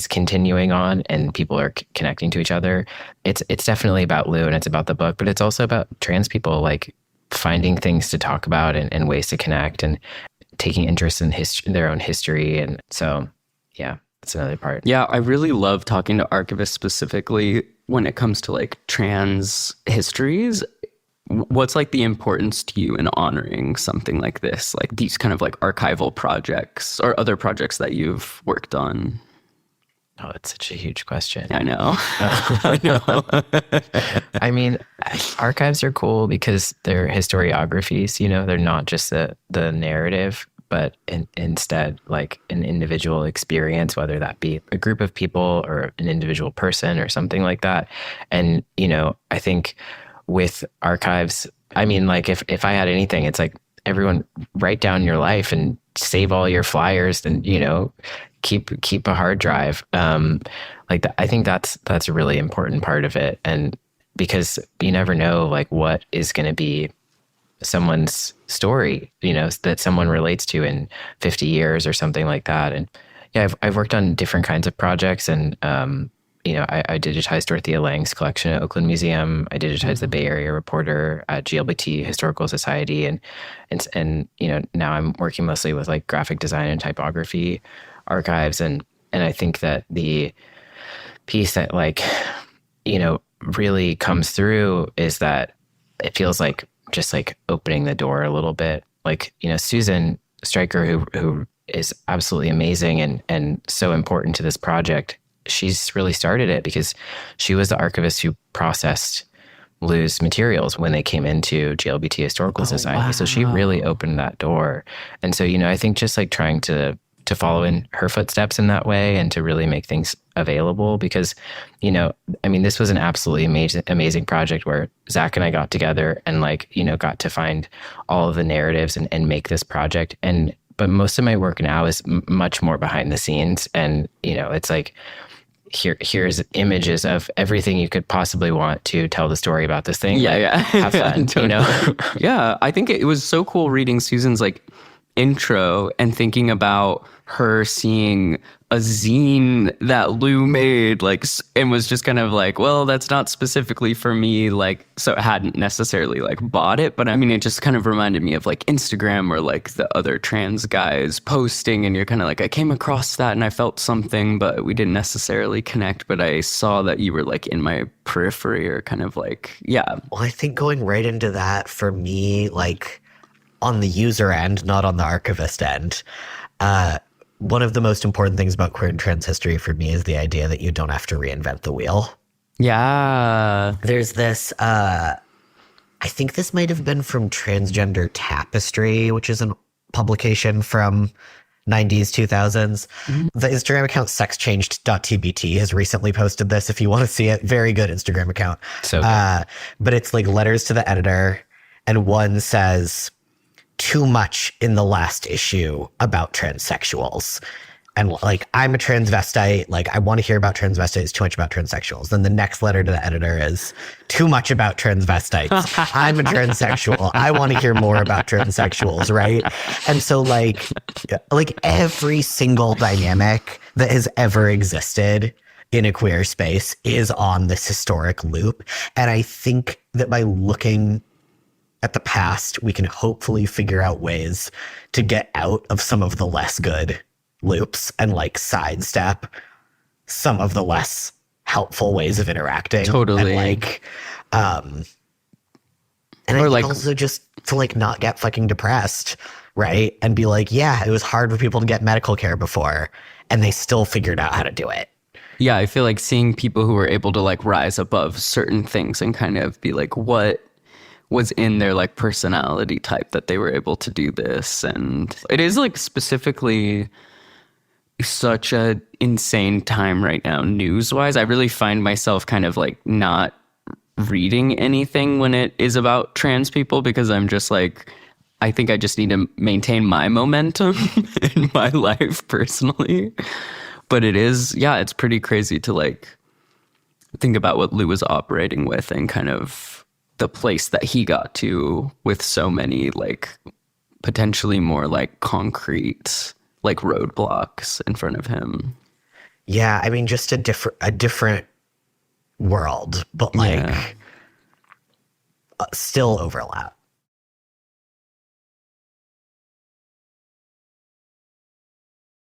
continuing on and people are connecting to each other. It's definitely about Lou and it's about the book, but it's also about trans people, like finding things to talk about and ways to connect and taking interest in their own history. And so, yeah, that's another part. Yeah, I really love talking to archivists specifically when it comes to like trans histories. What's like the importance to you in honoring something like this, like these kind of like archival projects or other projects that you've worked on? Oh, it's such a huge question. I know. I know. I mean, archives are cool because they're historiographies, you know, they're not just the narrative, but instead like an individual experience, whether that be a group of people or an individual person or something like that. And, you know, I think with archives, I mean, like if I had anything, it's like everyone write down your life and save all your flyers and, you know, keep a hard drive. Like that, I think that's a really important part of it. And because you never know like what is going to be someone's story, you know, that someone relates to in 50 years or something like that. And yeah, I've worked on different kinds of projects and, you know, I digitized Dorothea Lange's collection at Oakland Museum. I digitized the Bay Area Reporter at GLBT Historical Society. And, you know, now I'm working mostly with like graphic design and typography archives. And I think that the piece that like, you know, really comes through is that it feels like just like opening the door a little bit. Like, you know, Susan Stryker, who is absolutely amazing and so important to this project, she's really started it because she was the archivist who processed Lou's materials when they came into GLBT Historical Society. Wow. So she really opened that door. And so, you know, I think just like trying to follow in her footsteps in that way and to really make things available because, you know, I mean, this was an absolutely amazing project where Zach and I got together and like, you know, got to find all of the narratives and make this project. But most of my work now is much more behind the scenes. And, you know, it's like, here's images of everything you could possibly want to tell the story about this thing. Yeah. Have fun, you know? Yeah. I think it was so cool reading Susan's like intro and thinking about her seeing a zine that Lou made, like, and was just kind of like, well, that's not specifically for me, like, so it hadn't necessarily like bought it, but I mean, it just kind of reminded me of like Instagram or like the other trans guys posting, and you're kind of like, I came across that and I felt something, but we didn't necessarily connect, but I saw that you were like in my periphery, or kind of like, yeah. Well, I think going right into that for me, like on the user end, not on the archivist end, one of the most important things about queer and trans history for me is the idea that you don't have to reinvent the wheel. Yeah. There's this, I think this might have been from Transgender Tapestry, which is a publication from 90s, 2000s. The Instagram account sexchanged.tbt has recently posted this. If you want to see it, very good Instagram account. So good. But it's like letters to the editor, and one says, too much in the last issue about transsexuals. And like, I'm a transvestite. Like, I want to hear about transvestites. Too much about transsexuals. Then the next letter to the editor is too much about transvestites. I'm a transsexual. I want to hear more about transsexuals. Right. And so like every single dynamic that has ever existed in a queer space is on this historic loop. And I think that by looking at the past, we can hopefully figure out ways to get out of some of the less good loops and like sidestep some of the less helpful ways of interacting. Totally. And like, and I think also just to like not get fucking depressed, right? And be like, yeah, it was hard for people to get medical care before, and they still figured out how to do it. Yeah, I feel like seeing people who were able to like rise above certain things and kind of be like, what was in their like personality type that they were able to do this. And it is like specifically such a insane time right now news wise. I really find myself kind of like not reading anything when it is about trans people, because I'm just like, I think I just need to maintain my momentum in my life personally. But it is, yeah, it's pretty crazy to like think about what Lou was operating with and kind of the place that he got to with so many like potentially more like concrete like roadblocks in front of him. Yeah, I mean, just a different world, but like still overlap.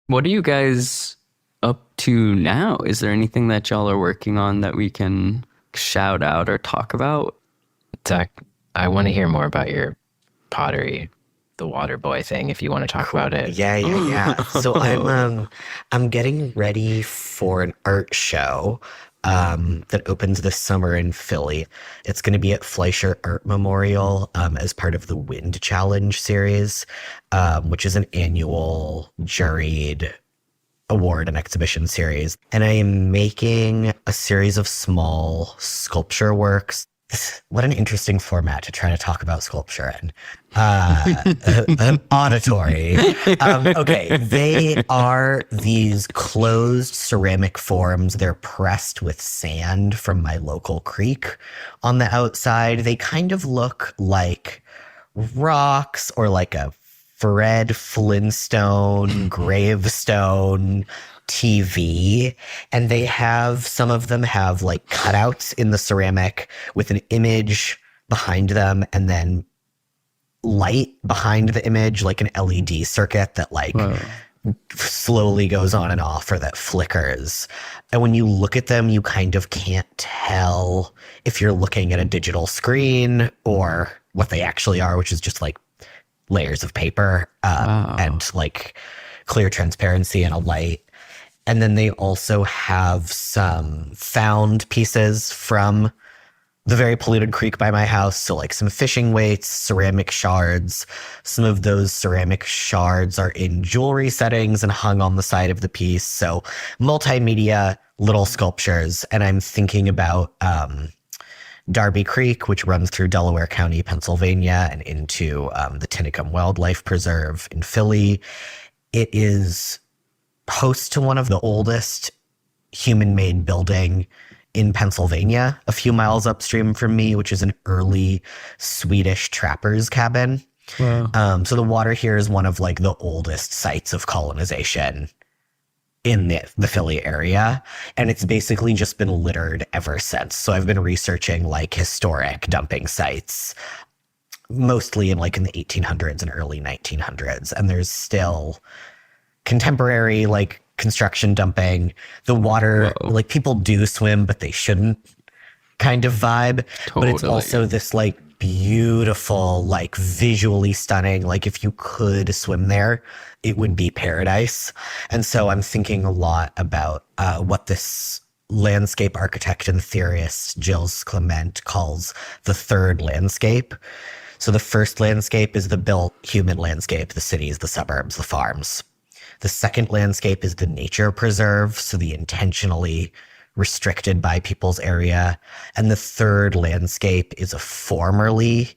What are you guys up to now? Is there anything that y'all are working on that we can shout out or talk about? Zach, I want to hear more about your pottery, the water boy thing, if you want to talk about it. Yeah. So I'm getting ready for an art show that opens this summer in Philly. It's going to be at Fleischer Art Memorial as part of the Wind Challenge series, which is an annual juried award and exhibition series. And I am making a series of small sculpture works. What an interesting format to try to talk about sculpture in. An auditory. Okay, they are these closed ceramic forms. They're pressed with sand from my local creek on the outside. They kind of look like rocks or like a Fred Flintstone gravestone TV, and they have, some of them have like cutouts in the ceramic with an image behind them, and then light behind the image, like an LED circuit that like slowly goes on and off, or that flickers. And when you look at them, you kind of can't tell if you're looking at a digital screen or what they actually are, which is just like layers of paper and like clear transparency and a light. And then they also have some found pieces from the very polluted creek by my house. So like some fishing weights, ceramic shards. Some of those ceramic shards are in jewelry settings and hung on the side of the piece. So multimedia little sculptures. And I'm thinking about Darby Creek, which runs through Delaware County, Pennsylvania, and into the Tinicum Wildlife Preserve in Philly. It is host to one of the oldest human-made building in Pennsylvania, a few miles upstream from me, which is an early Swedish trapper's cabin. Wow. So the water here is one of like the oldest sites of colonization in the Philly area. And it's basically just been littered ever since. So I've been researching like historic dumping sites, mostly in the 1800s and early 1900s. And there's still contemporary like construction dumping. The water, like people do swim, but they shouldn't kind of vibe. Totally. But it's also this like beautiful, like visually stunning, like if you could swim there, it would be paradise. And so I'm thinking a lot about what this landscape architect and theorist Gilles Clement calls the third landscape. So the first landscape is the built human landscape, the cities, the suburbs, the farms. The second landscape is the nature preserve, so the intentionally restricted by people's area. And the third landscape is a formerly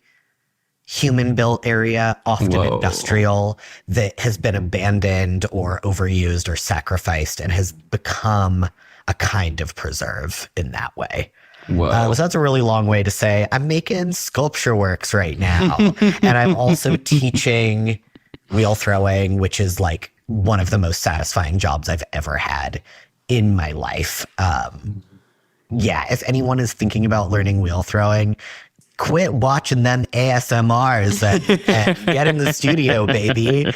human-built area, often industrial, that has been abandoned or overused or sacrificed and has become a kind of preserve in that way. So that's a really long way to say I'm making sculpture works right now. And I'm also teaching wheel throwing, which is like one of the most satisfying jobs I've ever had in my life. If anyone is thinking about learning wheel throwing, quit watching them ASMRs and get in the studio, baby.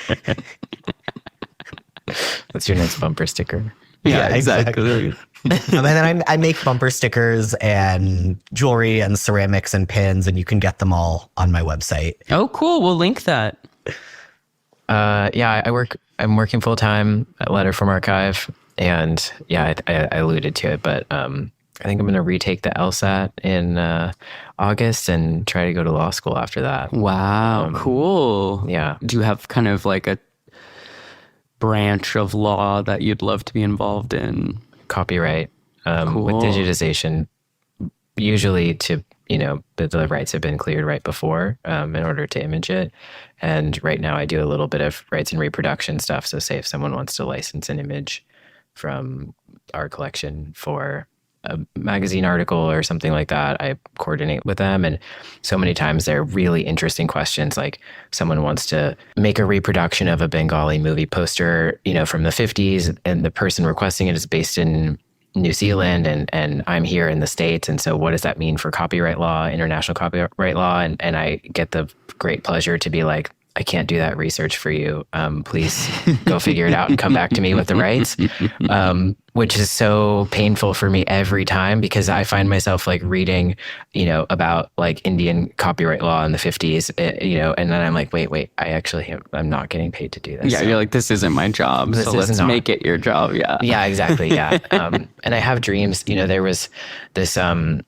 That's your next bumper sticker. Yeah, exactly. And then I make bumper stickers and jewelry and ceramics and pins, and you can get them all on my website. Oh, cool. We'll link that. I'm working full time at Letterform Archive, and I alluded to it, but I think I'm going to retake the LSAT in August and try to go to law school after that. Wow, cool. Yeah. Do you have kind of like a branch of law that you'd love to be involved in? Copyright, cool. With digitization, usually the rights have been cleared right before in order to image it. And right now I do a little bit of rights and reproduction stuff. So say if someone wants to license an image from our collection for a magazine article or something like that, I coordinate with them. And so many times they're really interesting questions. Like someone wants to make a reproduction of a Bengali movie poster, from the 50s, and the person requesting it is based in New Zealand and I'm here in the States. And so what does that mean for copyright law, international copyright law? And I get the great pleasure to be like, I can't do that research for you. Please go figure it out and come back to me with the rights, which is so painful for me every time because I find myself like reading, about like Indian copyright law in the 50s, and then I'm like, wait, I'm not getting paid to do this. Yeah, you're like, this isn't my job. So let's make it your job. Yeah. Yeah, exactly. Yeah. And I have dreams, there was this, I'm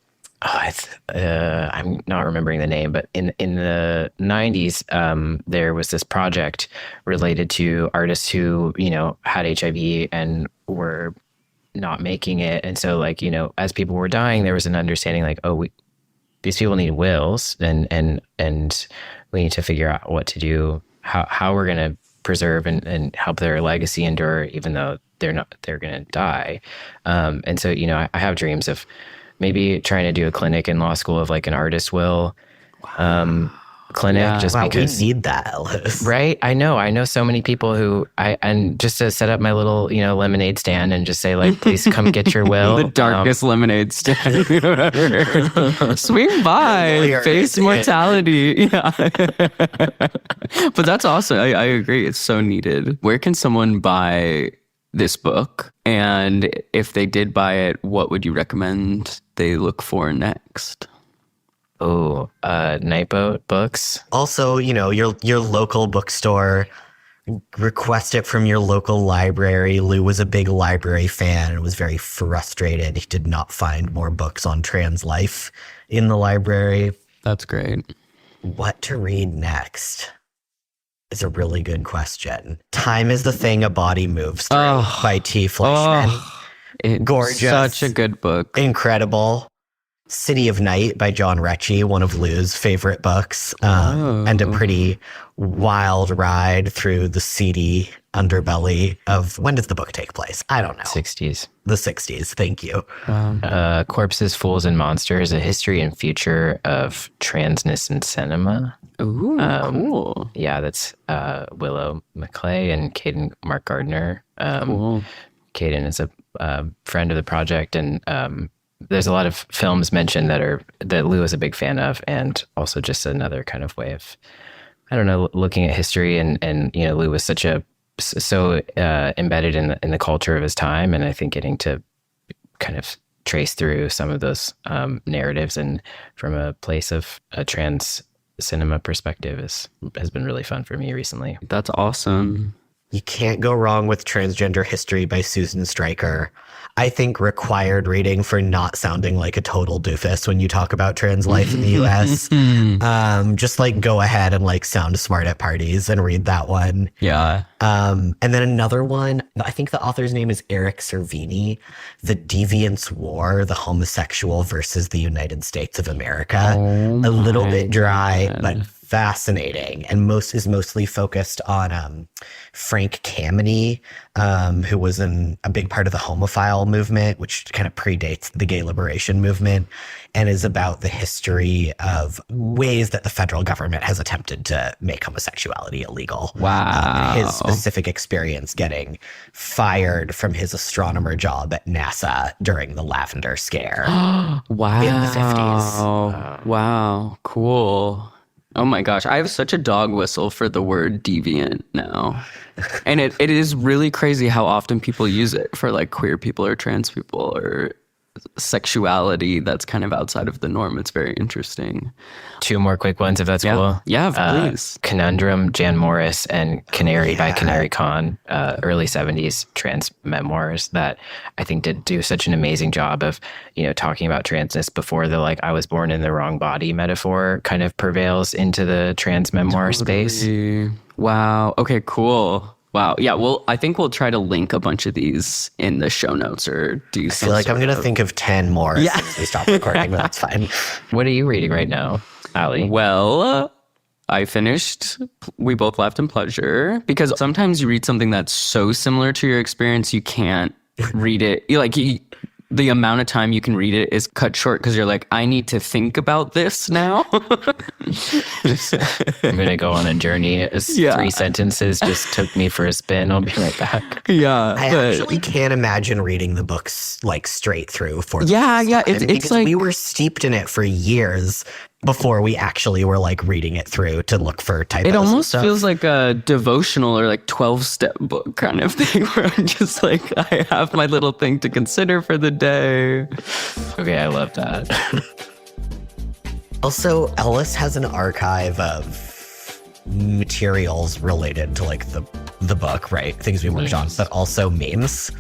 not remembering the name, but in the 90s, there was this project related to artists who, had HIV and were not making it. And so like, as people were dying, there was an understanding like, these people need wills and we need to figure out what to do, how we're going to preserve and help their legacy endure, even though they're going to die. And so, I have dreams of maybe trying to do a clinic in law school of like an artist will clinic, because we need that, Ellis. Right? I know so many people who and just to set up my little, lemonade stand and just say like, please come get your will. The darkest lemonade stand ever. Swing by, face mortality. Yeah. But that's awesome. I agree. It's so needed. Where can someone buy this book? And if they did buy it, what would you recommend they look for next? Nightboat Books. Also, your local bookstore. Request it from your local library. Lou was a big library fan and was very frustrated. He did not find more books on trans life in the library. That's great. What to read next is a really good question. Time is the Thing a Body Moves Through by T. Fleischman. It's gorgeous. Such a good book. Incredible. City of Night by John Recchi, one of Lou's favorite books, and a pretty wild ride through the seedy underbelly of, when does the book take place? I don't know. 60s. The 60s, thank you. Corpses, Fools, and Monsters, A History and Future of Transness in Cinema. Ooh, cool. Yeah, that's Willow McClay and Caden Mark Gardner. Cool. Caden is a friend of the project, and there's a lot of films mentioned that Lou is a big fan of, and also just another kind of way of, I don't know, looking at history, and Lou was so embedded in the culture of his time, and I think getting to kind of trace through some of those narratives and from a place of a trans cinema perspective has been really fun for me recently. That's awesome. You can't go wrong with Transgender History by Susan Stryker. I think required reading for not sounding like a total doofus when you talk about trans life in the US. Just like go ahead and like sound smart at parties and read that one. Yeah. And then another one, I think the author's name is Eric Cervini, The Deviants War, the Homosexual versus the United States of America. A little bit dry, but fascinating, and is mostly focused on Frank Kameny, who was a big part of the homophile movement, which kind of predates the gay liberation movement, and is about the history of ways that the federal government has attempted to make homosexuality illegal. Wow. His specific experience getting fired from his astronomer job at NASA during the Lavender Scare Wow. in the 50s. Wow. Cool. Oh my gosh, I have such a dog whistle for the word deviant now. And it is really crazy how often people use it for like queer people or trans people or sexuality that's kind of outside of the norm. It's very interesting. 2 more quick ones, if that's cool. Yeah, please. Conundrum, Jan Morris, and Canary by Canary Khan, early 70s trans memoirs that I think did do such an amazing job of, talking about transness before the I was born in the wrong body metaphor kind of prevails into the trans memoir space. Wow. Okay, cool. Wow. Yeah. Well, I think we'll try to link a bunch of these in the show notes or do something. I feel like I'm going to think of 10 more since we stop recording, but that's fine. What are you reading right now, Ali? Well, I finished We Both Laughed in Pleasure because sometimes you read something that's so similar to your experience, you can't read it. The amount of time you can read it is cut short because you're like, I need to think about this now. I'm going to go on a journey. 3 sentences just took me for a spin. I'll be right back. Yeah. I actually can't imagine reading the books straight through for the it's like we were steeped in it for years before we actually were reading it through to look for typos. It almost feels like a devotional or 12-step book kind of thing where I'm just I have my little thing to consider for the day. Okay, I love that. Also, Ellis has an archive of materials related to the book, right? Things we worked on, but also memes.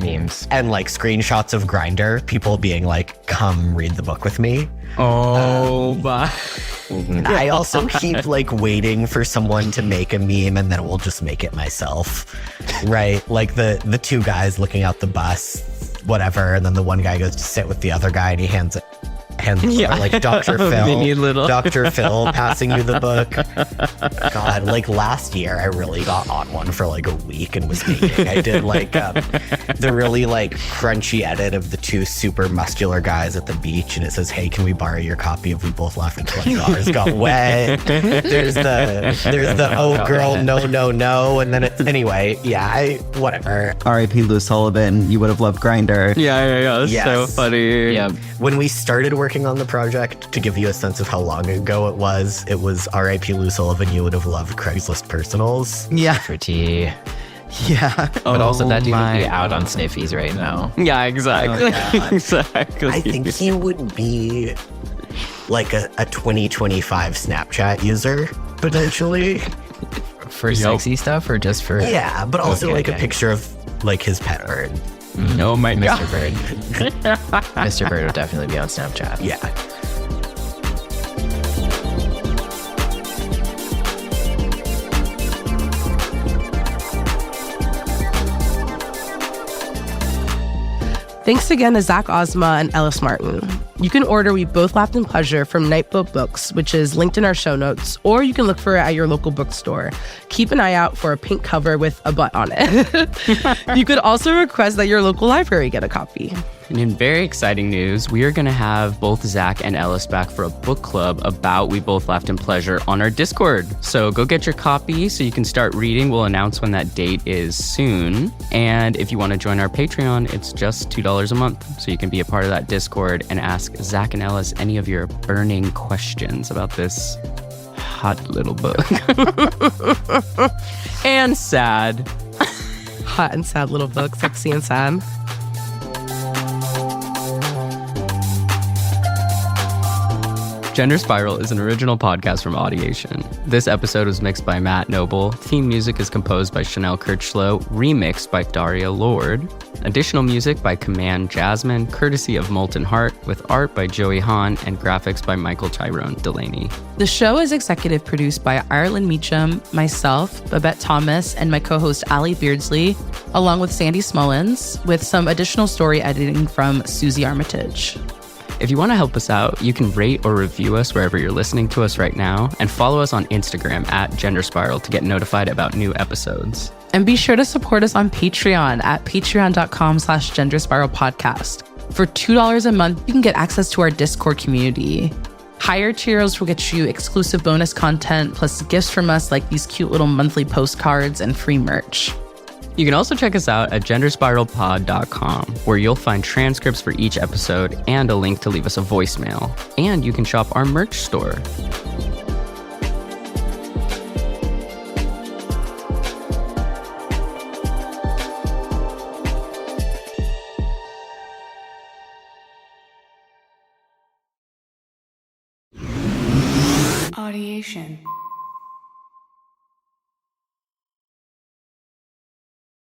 And screenshots of Grindr, people being come read the book with me. Oh, bye. I also keep waiting for someone to make a meme and then we'll just make it myself, right? The 2 guys looking out the bus, whatever, and then the one guy goes to sit with the other guy and he hands it over, Dr. Phil. Dr. Phil passing you the book. God, last year I really got on one for a week and was making. I did the really crunchy edit of the 2 super muscular guys at the beach, and it says, "Hey, can we borrow your copy of We Both Laughed in Pleasure?" Ours got wet. There's the oh girl no, and then anyway. Yeah, whatever. R.I.P. Lou Sullivan. You would have loved Grindr. Yeah. Yes. So funny. Yeah. When we started working on the project, to give you a sense of how long ago it was R.I.P. Lou Sullivan, you would have loved Craigslist Personals. Yeah. For tea. Yeah. But also that dude would be out on Sniffies right now. Yeah, exactly. Exactly. I think he would be a 2025 Snapchat user, potentially. For sexy stuff or just for... Yeah, but also a picture of his pet bird. Oh my God. Mr. Bird. Mr. Bird will definitely be on Snapchat. Yeah. Thanks again to Zach, Ozma, and Ellis Martin. You can order We Both Laughed in Pleasure from Nightboat Books, which is linked in our show notes, or you can look for it at your local bookstore. Keep an eye out for a pink cover with a butt on it. You could also request that your local library get a copy. And in very exciting news, we are going to have both Zach and Ellis back for a book club about We Both Laughed in Pleasure on our Discord. So go get your copy so you can start reading. We'll announce when that date is soon. And if you want to join our Patreon, it's just $2 a month. So you can be a part of that Discord and ask Zach and Ellis any of your burning questions about this hot little book. And sad. Hot and sad little book, sexy and sad. Gender Spiral is an original podcast from Audiation. This episode was mixed by Matt Noble. Theme music is composed by Chanel Kirchlow, remixed by Daria Lord. Additional music by Command Jasmine, courtesy of Molten Heart, with art by Joey Hahn and graphics by Michael Tyrone Delaney. The show is executive produced by Ireland Meacham, myself, Babette Thomas, and my co-host Allie Beardsley, along with Sandy Smullins, with some additional story editing from Susie Armitage. If you want to help us out, you can rate or review us wherever you're listening to us right now, and follow us on Instagram at Gender Spiral to get notified about new episodes. And be sure to support us on Patreon at patreon.com/genderspiralpodcast. For $2 a month, you can get access to our Discord community. Higher tiers will get you exclusive bonus content, plus gifts from us like these cute little monthly postcards and free merch. You can also check us out at genderspiralpod.com, where you'll find transcripts for each episode and a link to leave us a voicemail. And you can shop our merch store. Audiation.